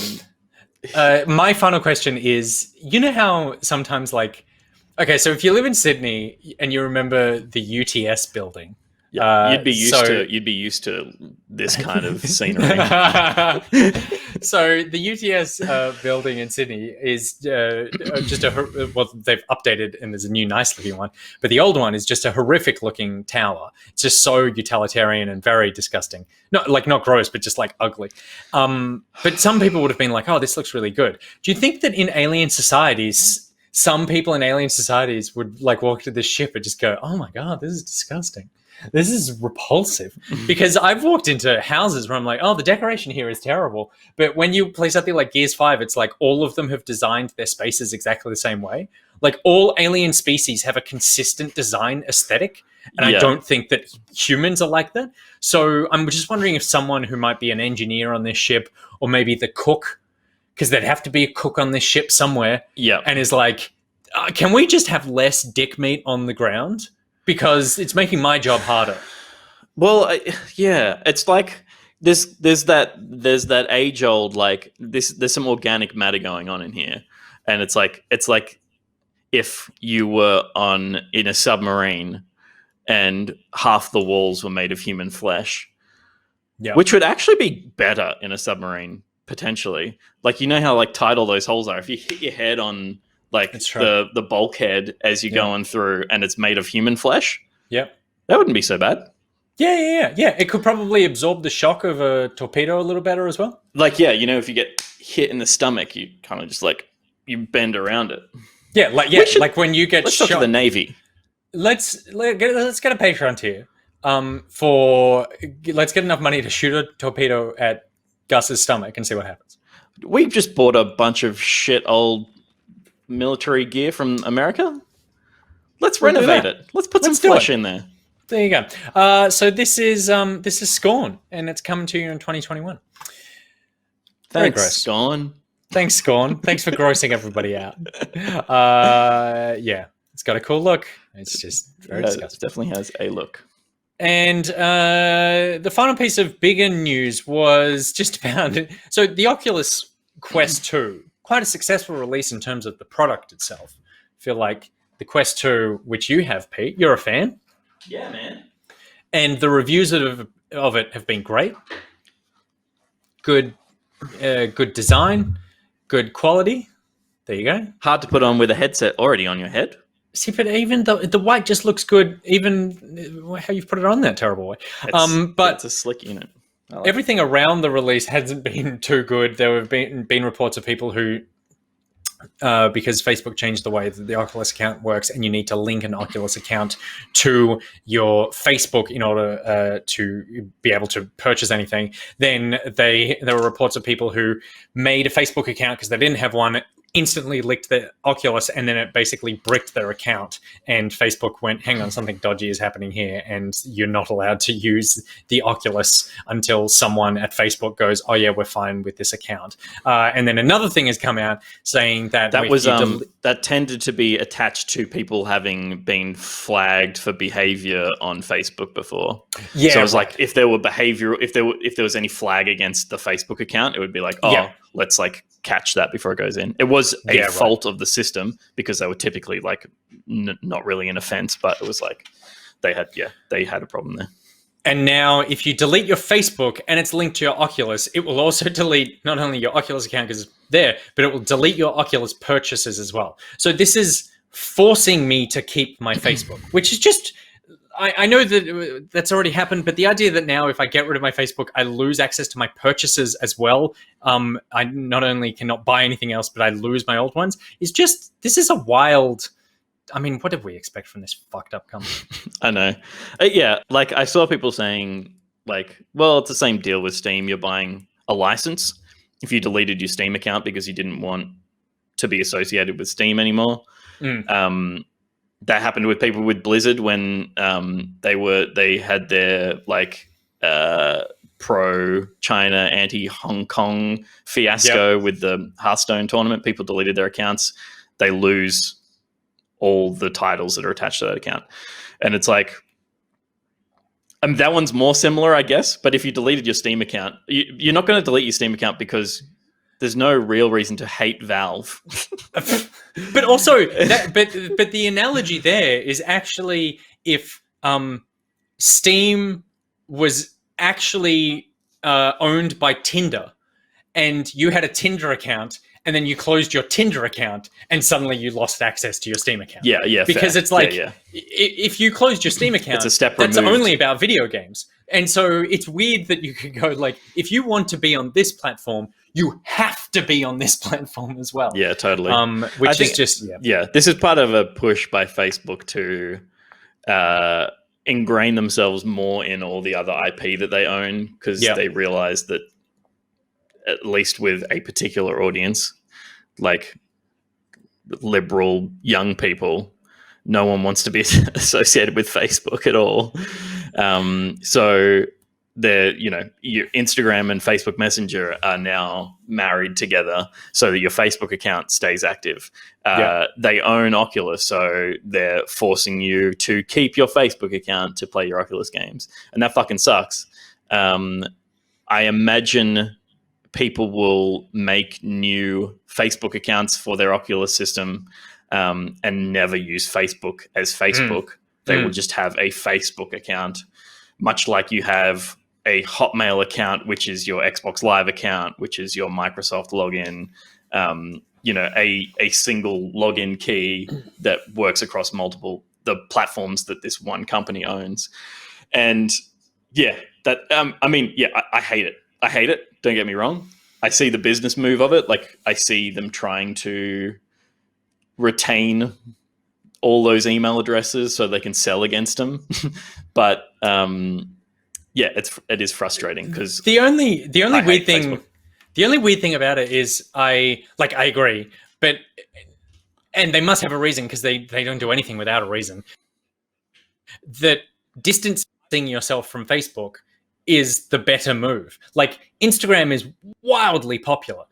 My final question is, you know how sometimes okay, so if you live in Sydney and you remember the UTS building, you'd be used to this kind of scenery. So the UTS building in Sydney is just they've updated and there's a new nice looking one, but the old one is just a horrific looking tower. It's just so utilitarian and very disgusting. Not gross, but just ugly. But some people would have been like, oh, this looks really good. Do you think that in alien societies, some people in alien societies would walk to this ship and just go, oh my god, this is disgusting. This is repulsive. Because I've walked into houses where I'm like, oh, the decoration here is terrible. But when you play something like Gears 5, it's like all of them have designed their spaces exactly the same way. Like all alien species have a consistent design aesthetic. And I don't think that humans are like that. So I'm just wondering if someone who might be an engineer on this ship, or maybe the cook, because there'd have to be a cook on this ship somewhere. Yeah. And is like, can we just have less dick meat on the ground? Because it's making my job harder. Well, it's like there's that age old there's some organic matter going on in here, and it's like if you were in a submarine and half the walls were made of human flesh, which would actually be better in a submarine potentially. Like, you know how tight all those holes are. If you hit your head on the bulkhead as you're going through, and it's made of human flesh. Yep, that wouldn't be so bad. Yeah. It could probably absorb the shock of a torpedo a little better as well. If you get hit in the stomach, you kind of just you bend around it. Yeah, when you get let's shot. Talk to the Navy. Let's get a Patreon tier. Let's get enough money to shoot a torpedo at Gus's stomach and see what happens. We've just bought a bunch of shit old military gear from America. Let's renovate it. Let's put some flesh in there. There you go. So this is Scorn, and it's coming to you in 2021. Thanks, Scorn. Thanks, Scorn. Thanks for grossing everybody out. It's got a cool look. It's just very disgusting. It definitely has a look. And the final piece of bigger news was just about it. So the Oculus Quest 2, quite a successful release in terms of the product itself. I feel like the Quest 2, which you have, Pete, you're a fan. Yeah, man. And the reviews of it have been great. Good design, good quality. There you go. Hard to put on with a headset already on your head. See, but even the white just looks good, even how you've put it on that terrible way. But it's a slick unit. Everything around the release hasn't been too good. There have been reports of people who, because Facebook changed the way that the Oculus account works, and you need to link an Oculus account to your Facebook in order to be able to purchase anything. Then there were reports of people who made a Facebook account because they didn't have one, instantly licked the Oculus, and then it basically bricked their account, and Facebook went, hang on, something dodgy is happening here, and you're not allowed to use the Oculus until someone at Facebook goes, oh yeah, we're fine with this account. And then another thing has come out saying that that tended to be attached to people having been flagged for behavior on Facebook before. Yeah, so it was like if there was any flag against the Facebook account, it would be like, let's catch that before it goes in. It was a fault of the system because they were typically not really an offense, but it was they had a problem there. And now if you delete your Facebook and it's linked to your Oculus, it will also delete not only your Oculus account because it's there, but it will delete your Oculus purchases as well. So this is forcing me to keep my Facebook, which is just, I know that that's already happened, but the idea that now if I get rid of my Facebook, I lose access to my purchases as well. I not only cannot buy anything else, but I lose my old ones. This is a wild... I mean, what did we expect from this fucked up company? I know. I saw people saying, well, it's the same deal with Steam. You're buying a license. if you deleted your Steam account because you didn't want to be associated with Steam anymore. That happened with people with Blizzard when they had their like pro China, anti Hong Kong fiasco with the Hearthstone tournament. People deleted their accounts. They lose all the titles that are attached to that account. And it's like, that one's more similar, I guess. But if you deleted your Steam account, you're not going to delete your Steam account because there's no real reason to hate Valve. But also, but the analogy there is actually if Steam was actually owned by Tinder, and you had a Tinder account, and then you closed your Tinder account, and suddenly you lost access to your Steam account. Yeah, because fair. It's like if you closed your Steam account, it's a step that's removed. only about video games, and so it's weird that you could go like, if you want to be on this platform, you have to be on this platform as well. Yeah, totally. Which is just this is part of a push by Facebook to ingrain themselves more in all the other IP that they own, because they realize that, at least with a particular audience, like liberal young people, no one wants to be associated with Facebook at all. So your Instagram and Facebook Messenger are now married together so that your Facebook account stays active. They own Oculus, so they're forcing you to keep your Facebook account to play your Oculus games. And that fucking sucks. I imagine people will make new Facebook accounts for their Oculus system and never use Facebook as Facebook. They will just have a Facebook account, much like you have a Hotmail account, which is your Xbox Live account, which is your Microsoft login, a single login key that works across the platforms that this one company owns. And I hate it. I hate it. Don't get me wrong. I see the business move of it. Like, I see them trying to retain all those email addresses so they can sell against them. But it is frustrating because the only weird thing Facebook. The only weird thing about it is I agree, and they must have a reason, because they don't do anything without a reason. That distancing yourself from Facebook is the better move. Like, Instagram is wildly popular,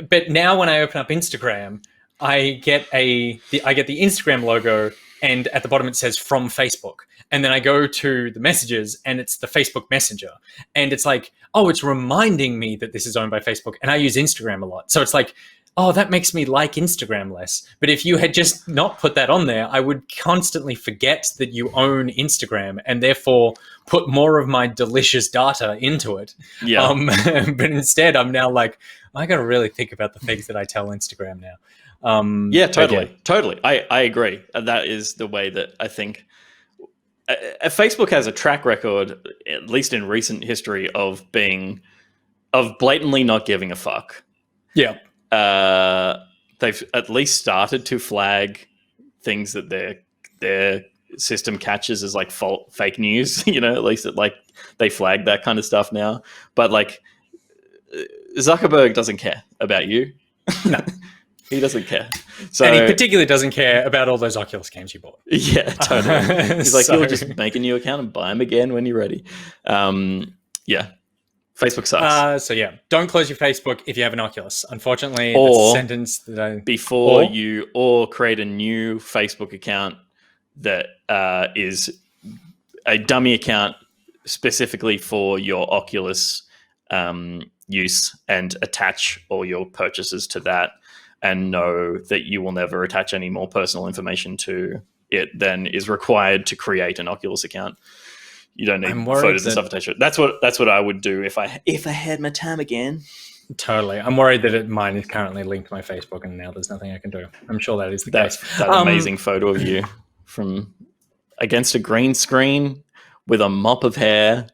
but now when I open up Instagram, I get the Instagram logo, and at the bottom it says "from Facebook." And then I go to the messages, and it's the Facebook Messenger. And it's like, oh, it's reminding me that this is owned by Facebook. And I use Instagram a lot. So it's like, oh, that makes me like Instagram less. But if you had just not put that on there, I would constantly forget that you own Instagram, and therefore put more of my delicious data into it. Yeah. But instead, I'm now like, I got to really think about the things that I tell Instagram now. Totally. I agree. That is the way that I think Facebook has a track record, at least in recent history, of blatantly not giving a fuck. Yeah. They've at least started to flag things that their system catches as like fake news. At least they flag that kind of stuff now. But like, Zuckerberg doesn't care about you. No. He doesn't care. So, and he particularly doesn't care about all those Oculus games you bought. Yeah, totally. He's like, you'll just make a new account and buy them again when you're ready. Facebook sucks. Don't close your Facebook if you have an Oculus. Unfortunately, that's a sentence that or create a new Facebook account that is a dummy account specifically for your Oculus use, and attach all your purchases to that, and know that you will never attach any more personal information to it than is required to create an Oculus account. You don't need photos and stuff attached to it. That's what I would do if I had my time again. Totally. I'm worried that mine is currently linked to my Facebook, and now there's nothing I can do. I'm sure that is the case. That amazing photo of you from against a green screen with a mop of hair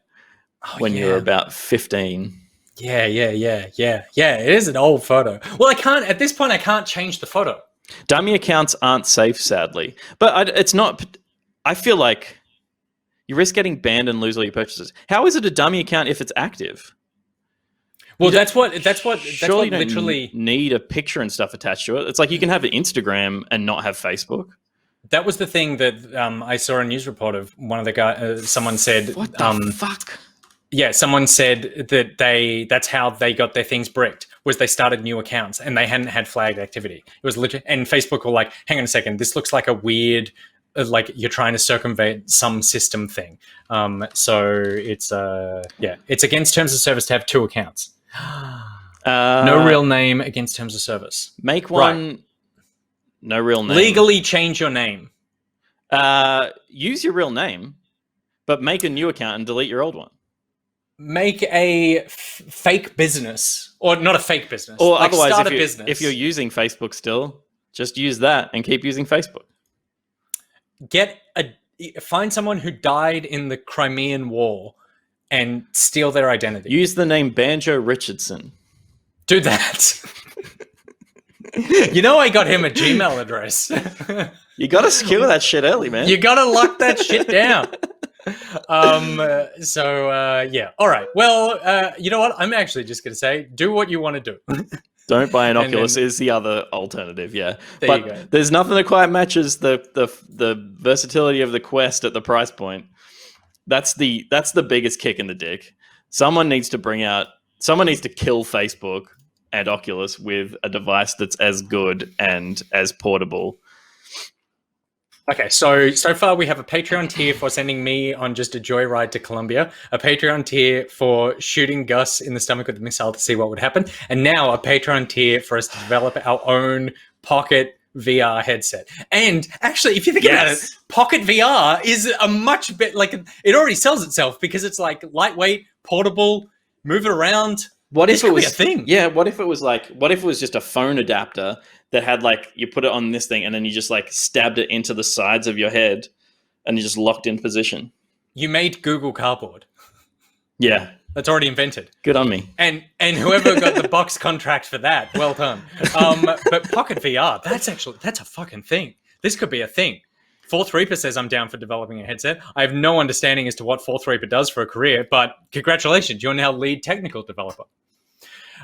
when you were about 15. Yeah. It is an old photo. Well, at this point, I can't change the photo. Dummy accounts aren't safe, sadly. But it's not. I feel like you risk getting banned and lose all your purchases. How is it a dummy account if it's active? Well, that's what Surely you don't literally need a picture and stuff attached to it. It's like you can have an Instagram and not have Facebook. that was the thing that I saw a news report of one of the guys. Someone said, What the fuck? Yeah, someone said that that's how they got their things bricked, was they started new accounts and they hadn't had flagged activity. It was legit, and Facebook were like, hang on a second, this looks like a weird, like you're trying to circumvent some system thing. So it's it's against terms of service to have two accounts. No real name against terms of service. Make one. Right. No real name. Legally change your name. Use your real name, but make a new account and delete your old one. Make a fake business, or not a fake business, or like otherwise, start a business. If you're using Facebook still, just use that and keep using Facebook. Find someone who died in the Crimean War and steal their identity. Use the name Banjo Richardson. Do that. You know, I got him a Gmail address. You got to secure that shit early, man. You got to lock that shit down. Yeah. All right. Well, you know what? I'm actually just going to say, do what you want to do. Don't buy an Oculus is the other alternative. Yeah. There you go. There's nothing that quite matches the versatility of the Quest at the price point. That's the biggest kick in the dick. Someone needs to kill Facebook and Oculus with a device that's as good and as portable. Okay, so far we have a Patreon tier for sending me on just a joyride to Columbia, a Patreon tier for shooting Gus in the stomach with the missile to see what would happen, and now a Patreon tier for us to develop our own Pocket VR headset. And actually, if you think about it, Pocket VR is a much better, like, it already sells itself because it's like lightweight, portable, move it around. What if it was a thing? Yeah, what if it was just a phone adapter that had, like, you put it on this thing and then you just, like, stabbed it into the sides of your head and you just locked in position? You made Google Cardboard. Yeah. That's already invented. Good on me. And whoever got the box contract for that, well done. But Pocket VR, that's a fucking thing. This could be a thing. Fourth Reaper says I'm down for developing a headset. I have no understanding as to what Fourth Reaper does for a career, but congratulations, you're now lead technical developer.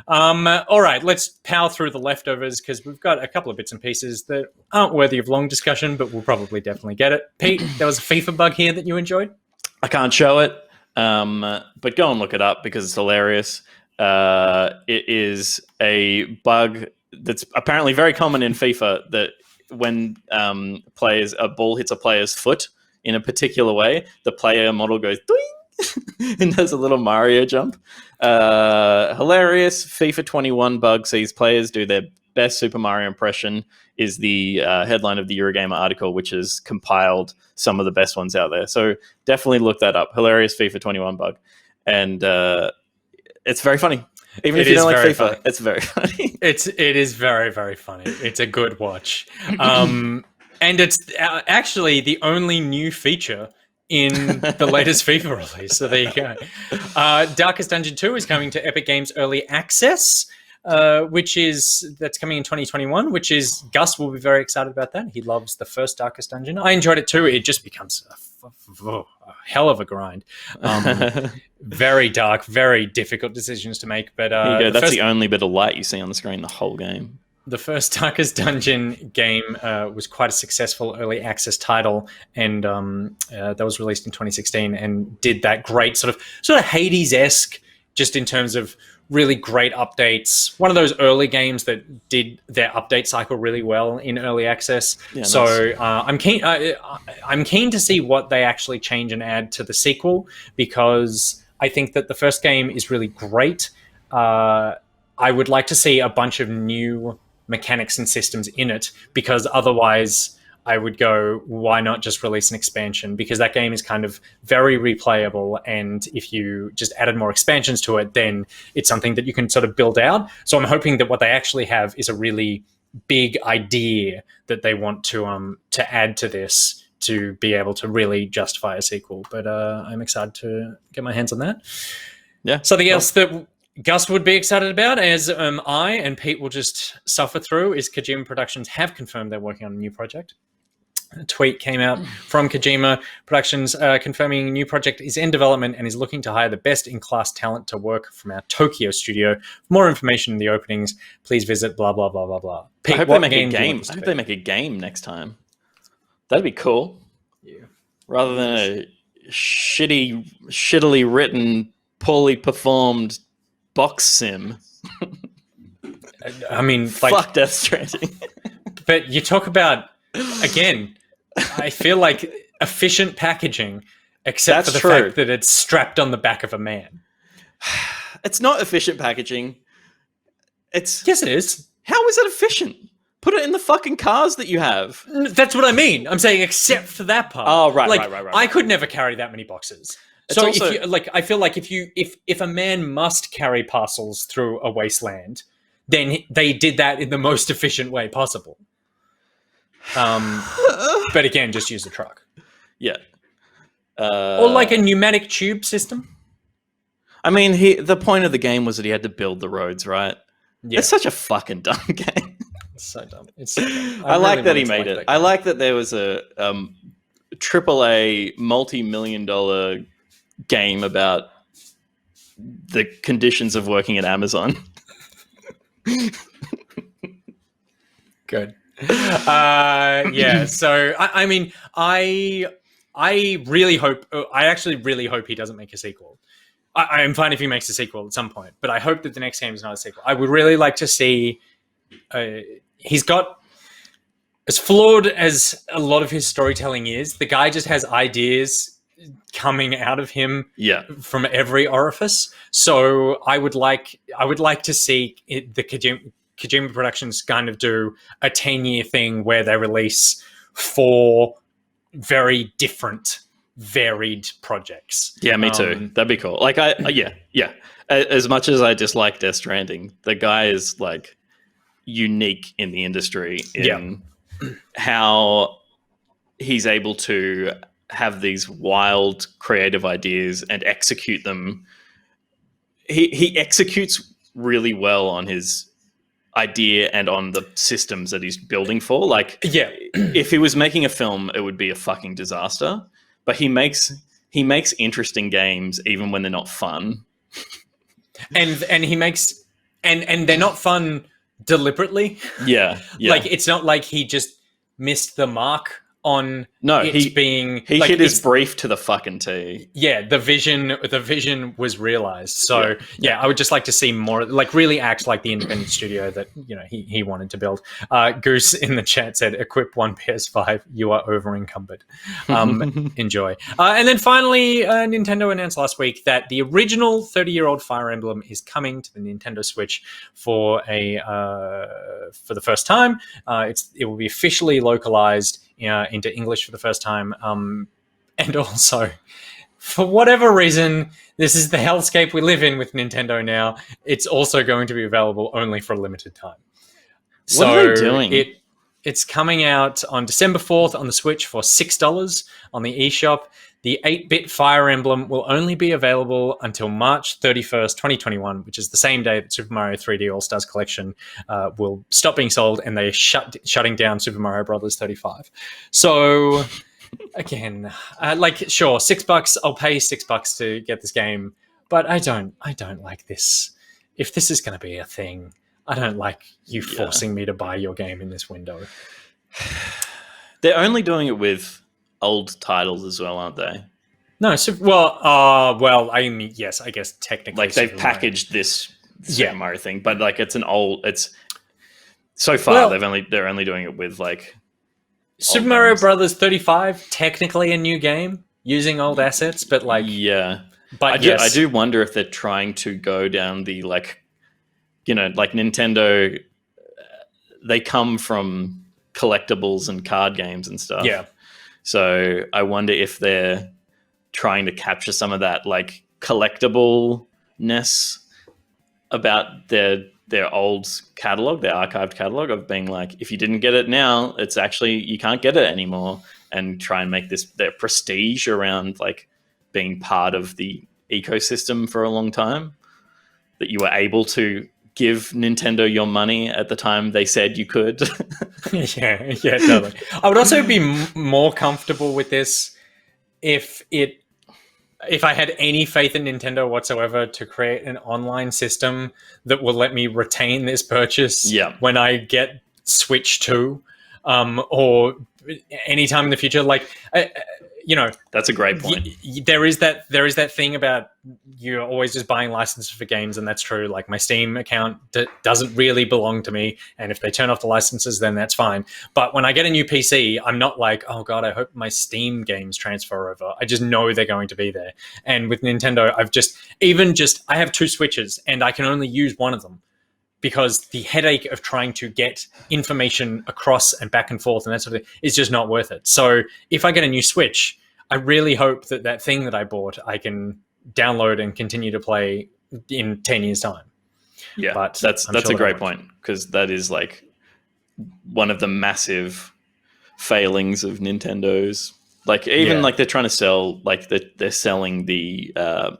All right, let's power through the leftovers because we've got a couple of bits and pieces that aren't worthy of long discussion, but we'll probably definitely get it. Pete, there was a FIFA bug here that you enjoyed? I can't show it, but go and look it up because it's hilarious. It is a bug that's apparently very common in FIFA that when a ball hits a player's foot in a particular way, the player model goes doing and does a little Mario jump. Hilarious. FIFA 21 bug sees players do their best Super Mario impression is the headline of the Eurogamer article, which has compiled some of the best ones out there. So definitely look that up. Hilarious FIFA 21 bug. And it's very funny. Even if you don't like FIFA, funny. It's very funny. It is very, very funny. It's a good watch. And it's actually the only new feature in the latest FIFA release. So there you go. Darkest Dungeon 2 is coming to Epic Games Early Access, that's coming in 2021, which is, Gus will be very excited about that. He loves the first Darkest Dungeon. I enjoyed it too. It just becomes a hell of a grind. Very dark, very difficult decisions to make. But there you go. That's the only bit of light you see on the screen the whole game. The first Darkest Dungeon game was quite a successful early access title, and that was released in 2016 and did that great sort of Hades-esque, just in terms of really great updates. One of those early games that did their update cycle really well in early access. Yeah, so nice. I'm keen to see what they actually change and add to the sequel, because I think that the first game is really great. I would like to see a bunch of new mechanics and systems in it, because otherwise I would go, why not just release an expansion? Because that game is kind of very replayable, and if you just added more expansions to it, then it's something that you can sort of build out. So I'm hoping that what they actually have is a really big idea that they want to add to this to be able to really justify a sequel. But I'm excited to get my hands on that. Yeah. Something else that Gus would be excited about, as I and Pete will just suffer through, is Kojima Productions have confirmed they're working on a new project. A tweet came out from Kojima Productions confirming new project is in development and is looking to hire the best-in-class talent to work from our Tokyo studio. For more information in the openings, please visit blah, blah, blah, blah, blah. Pete, I hope they make a game. I hope they make a game next time. That'd be cool. Yeah. Rather than a shittily written, poorly performed box sim. I mean, like, fuck Death Stranding. But you talk about, again, I feel like efficient packaging, except for the fact that it's strapped on the back of a man. It's not efficient packaging. Yes, it is. How is it efficient? Put it in the fucking cars that you have. That's what I mean. I'm saying except for that part. Oh, right, like, right. I could never carry that many boxes. So also, if you, like, I feel like if a man must carry parcels through a wasteland, then they did that in the most efficient way possible. But again, just use a truck. Yeah. Or like a pneumatic tube system. I mean, the point of the game was that he had to build the roads, right? Yeah. It's such a fucking dumb game. It's so dumb. It's so dumb. I like that he made it. I like that there was a AAA multi-million-dollar game about the conditions of working at Amazon. Good. Yeah. So I mean, I really hope. I actually really hope he doesn't make a sequel. I'm fine if he makes a sequel at some point, but I hope that the next game is not a sequel. I would really like to see. He's got, as flawed as a lot of his storytelling is, the guy just has ideas coming out of him from every orifice. So I would like to see the Kojima Productions kind of do a 10-year thing where they release 4 very different, varied projects. Yeah, me too. That'd be cool. Like, yeah. As much as I dislike Death Stranding, the guy is like unique in the industry in how he's able to have these wild creative ideas and execute them. He executes really well on his idea and on the systems that he's building for. Like, if he was making a film, it would be a fucking disaster. But he makes interesting games even when they're not fun. And he makes and they're not fun deliberately. Yeah. Like, it's not like he just missed the mark on being. He hit his brief to the fucking T. Yeah, the vision was realized. So I would just like to see more, like, really act like the independent studio that he wanted to build. Goose in the chat said, "Equip one PS5. You are over encumbered." Enjoy. And then finally, Nintendo announced last week that the original 30-year-old Fire Emblem is coming to the Nintendo Switch for the first time. It will be officially localized into English for the first time. And also, for whatever reason, this is the hellscape we live in with Nintendo now. It's also going to be available only for a limited time. What are they doing? It's coming out on December 4th on the Switch for $6 on the eShop. The 8-bit Fire Emblem will only be available until March 31st, 2021, which is the same day that Super Mario 3D All-Stars Collection will stop being sold, and they're shutting down Super Mario Brothers 35. So, again, sure, $6, I'll pay $6 to get this game, but I don't like this. If this is going to be a thing, I don't like you forcing me to buy your game in this window. They're only doing it with old titles as well, aren't they? No, I mean, yes, I guess technically. Like, they've packaged this Super Mario thing, but like it's so far they're only doing it with like Super Mario Brothers 35, technically a new game using old assets, but like But I do wonder if they're trying to go down the like Nintendo. They come from collectibles and card games and stuff. Yeah. So I wonder if they're trying to capture some of that like collectible-ness about their old catalog, their archived catalog, of being like, if you didn't get it now, it's actually, you can't get it anymore, and try and make their prestige around like being part of the ecosystem for a long time, that you were able to give Nintendo your money at the time they said you could. Yeah, totally. I would also be more comfortable with this if I had any faith in Nintendo whatsoever to create an online system that will let me retain this purchase when I get Switch 2, or anytime in the future. Like, that's a great point. There is that thing about you're always just buying licenses for games, and that's true. Like, my Steam account doesn't really belong to me, and if they turn off the licenses, then that's fine. But when I get a new PC, I'm not like, oh god, I hope my Steam games transfer over. I just know they're going to be there. And with Nintendo, I have 2 Switches, and I can only use one of them, because the headache of trying to get information across and back and forth and that sort of thing is just not worth it. So if I get a new Switch, I really hope that thing that I bought, I can download and continue to play in 10 years' time. Yeah, but that's a great point, because that is like one of the massive failings of Nintendo's. Like, even like they're trying to sell, like they're selling the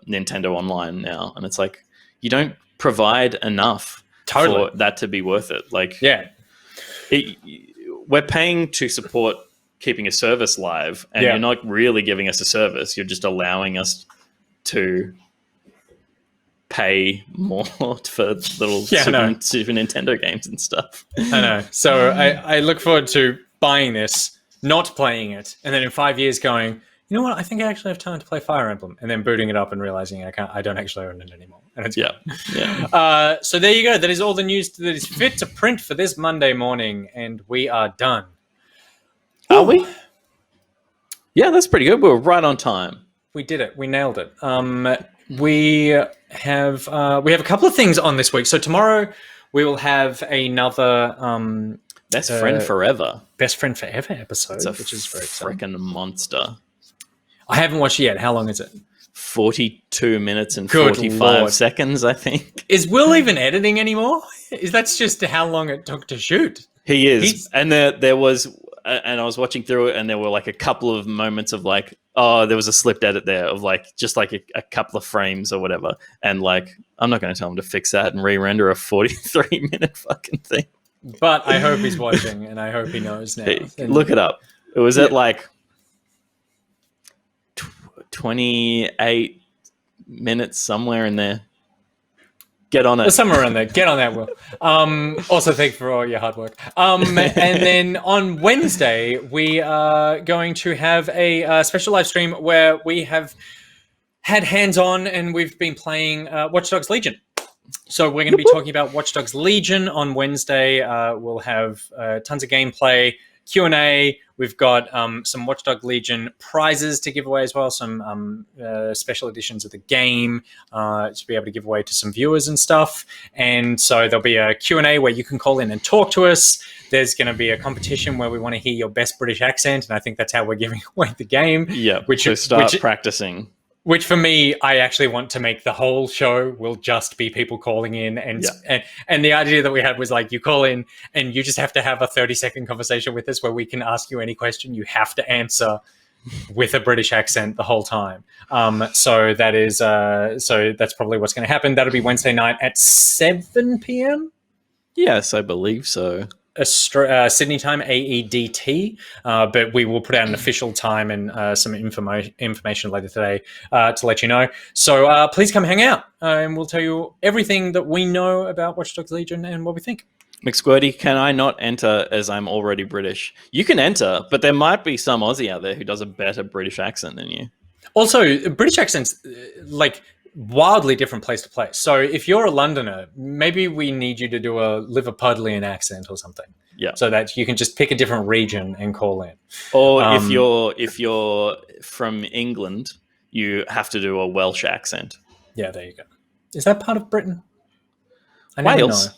Nintendo Online now, and it's like, you don't provide enough for that to be worth it. Like, we're paying to support keeping a service live, and you're not really giving us a service. You're just allowing us to pay more for little Super Nintendo games and stuff. I know. So I look forward to buying this, not playing it, and then in 5 years going, you know what? I think I actually have time to play Fire Emblem, and then booting it up and realizing I don't actually own it anymore. And it's so there you go. That is all the news that is fit to print for this Monday morning, and we are done. Are we? Yeah, that's pretty good. We're right on time. We did it. We nailed it. We have a couple of things on this week. So tomorrow we will have another Best Friend Forever episode, which is very freaking monster. I haven't watched it yet. How long is it? 42 minutes and 45 seconds, I think. Is Will even editing anymore? That's just how long it took to shoot. He is. And there was, and I was watching through it, and there were like a couple of moments of like, oh, there was a slipped edit there of like, just like a couple of frames or whatever. And like, I'm not going to tell him to fix that and re-render a 43-minute fucking thing. But I hope he's watching, and I hope he knows now. Look it up. It was at like 28 minutes, somewhere in there. Get on it. Somewhere around there. Get on that, Will. Also, thank you for all your hard work. And then on Wednesday, we are going to have a special live stream where we have had hands-on, and we've been playing Watch Dogs Legion. So we're going to be talking about Watch Dogs Legion on Wednesday. We'll have tons of gameplay, Q&A. We've got some Watch Dogs Legion prizes to give away as well, some special editions of the game to be able to give away to some viewers and stuff. And so there'll be a Q&A where you can call in and talk to us. There's going to be a competition where we want to hear your best British accent, and I think that's how we're giving away the game. Yeah, so start practicing. Which for me, I actually want to make the whole show will just be people calling in. And the idea that we had was like, you call in and you just have to have a 30-second conversation with us where we can ask you any question. You have to answer with a British accent the whole time. So that's probably what's going to happen. That'll be Wednesday night at 7 p.m. Yes, I believe so. Sydney time, AEDT, but we will put out an official time and some information later today to let you know. So please come hang out, and we'll tell you everything that we know about Watch Dogs Legion and what we think. McSquirty, can I not enter as I'm already British? You can enter, but there might be some Aussie out there who does a better British accent than you. Also, British accents, like, wildly different place to place. So if you're a Londoner, maybe we need you to do a Liverpudlian accent or something. Yeah. So that you can just pick a different region and call in. Or if you're from England, you have to do a Welsh accent. Yeah, there you go. Is that part of Britain? I Wales. Never know.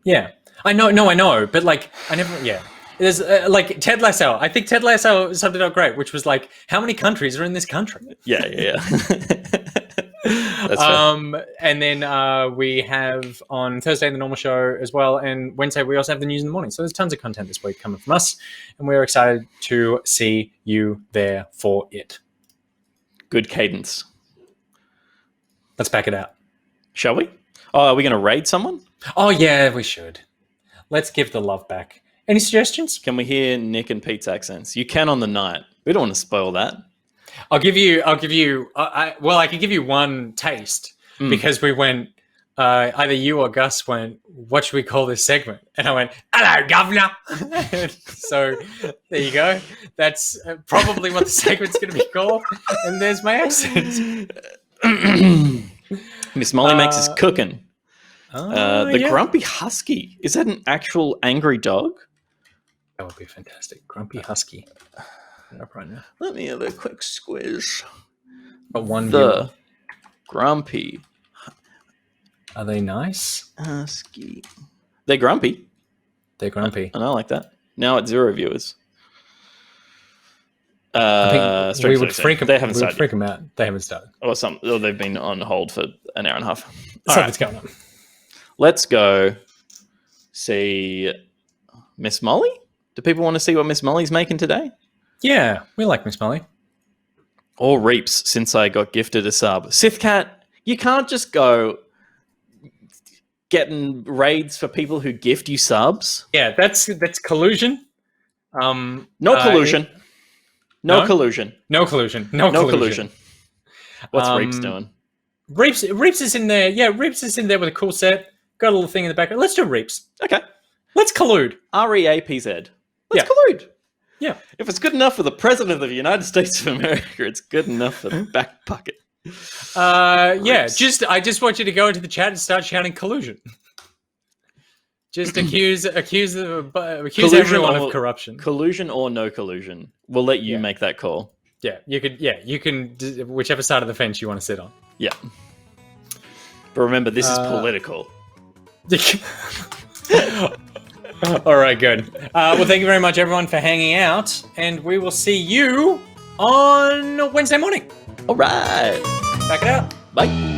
Yeah. I know, but like I never There's like Ted Lasso. I think Ted Lasso summed it up great, which was like, how many countries are in this country? Yeah. That's and then we have on Thursday the normal show as well, and Wednesday we also have the news in the morning. So there's tons of content this week coming from us, and we're excited to see you there for it. Good cadence. Let's back it out. Shall we? Oh, are we going to raid someone? Oh yeah, we should. Let's give the love back. Any suggestions? Can we hear Nick and Pete's accents? You can on the night. We don't want to spoil that. I'll give you. I can give you one taste because we went. Either you or Gus went, what should we call this segment? And I went, hello, governor. So there you go. That's probably what the segment's going to be called. And there's my accent. Miss Molly makes us cooking. The Grumpy Husky. Is that an actual angry dog? That would be fantastic. Grumpy Husky. Up right now. Let me have a quick squiz. But one The Grumpy Are they nice? Husky. They're grumpy. They're grumpy. And I like that. Now it's 0 viewers. I think we would freak them. They haven't started. Freak them out. They haven't started. Or they've been on hold for an hour and a half. Something's going on. Let's go see Miss Molly. Do people want to see what Miss Molly's making today? Yeah, we like Miss Molly. Or Reaps, since I got gifted a sub. Sithcat, you can't just go getting raids for people who gift you subs. Yeah, that's collusion. No collusion. No collusion. No collusion. No collusion. What's Reaps doing? Reaps is in there. Yeah, Reaps is in there with a cool set. Got a little thing in the background. Let's do Reaps. Okay. Let's collude. REAPZ. Let's collude. Yeah. If it's good enough for the President of the United States of America, it's good enough for the back pocket. Yeah. I just want you to go into the chat and start shouting collusion. Just accuse everyone of corruption. Collusion or no collusion. We'll let you make that call. Yeah, you can whichever side of the fence you want to sit on. Yeah. But remember, this is political. All right, good. Well, thank you very much, everyone, for hanging out, and we will see you on Wednesday morning. All right. Back it out. Bye.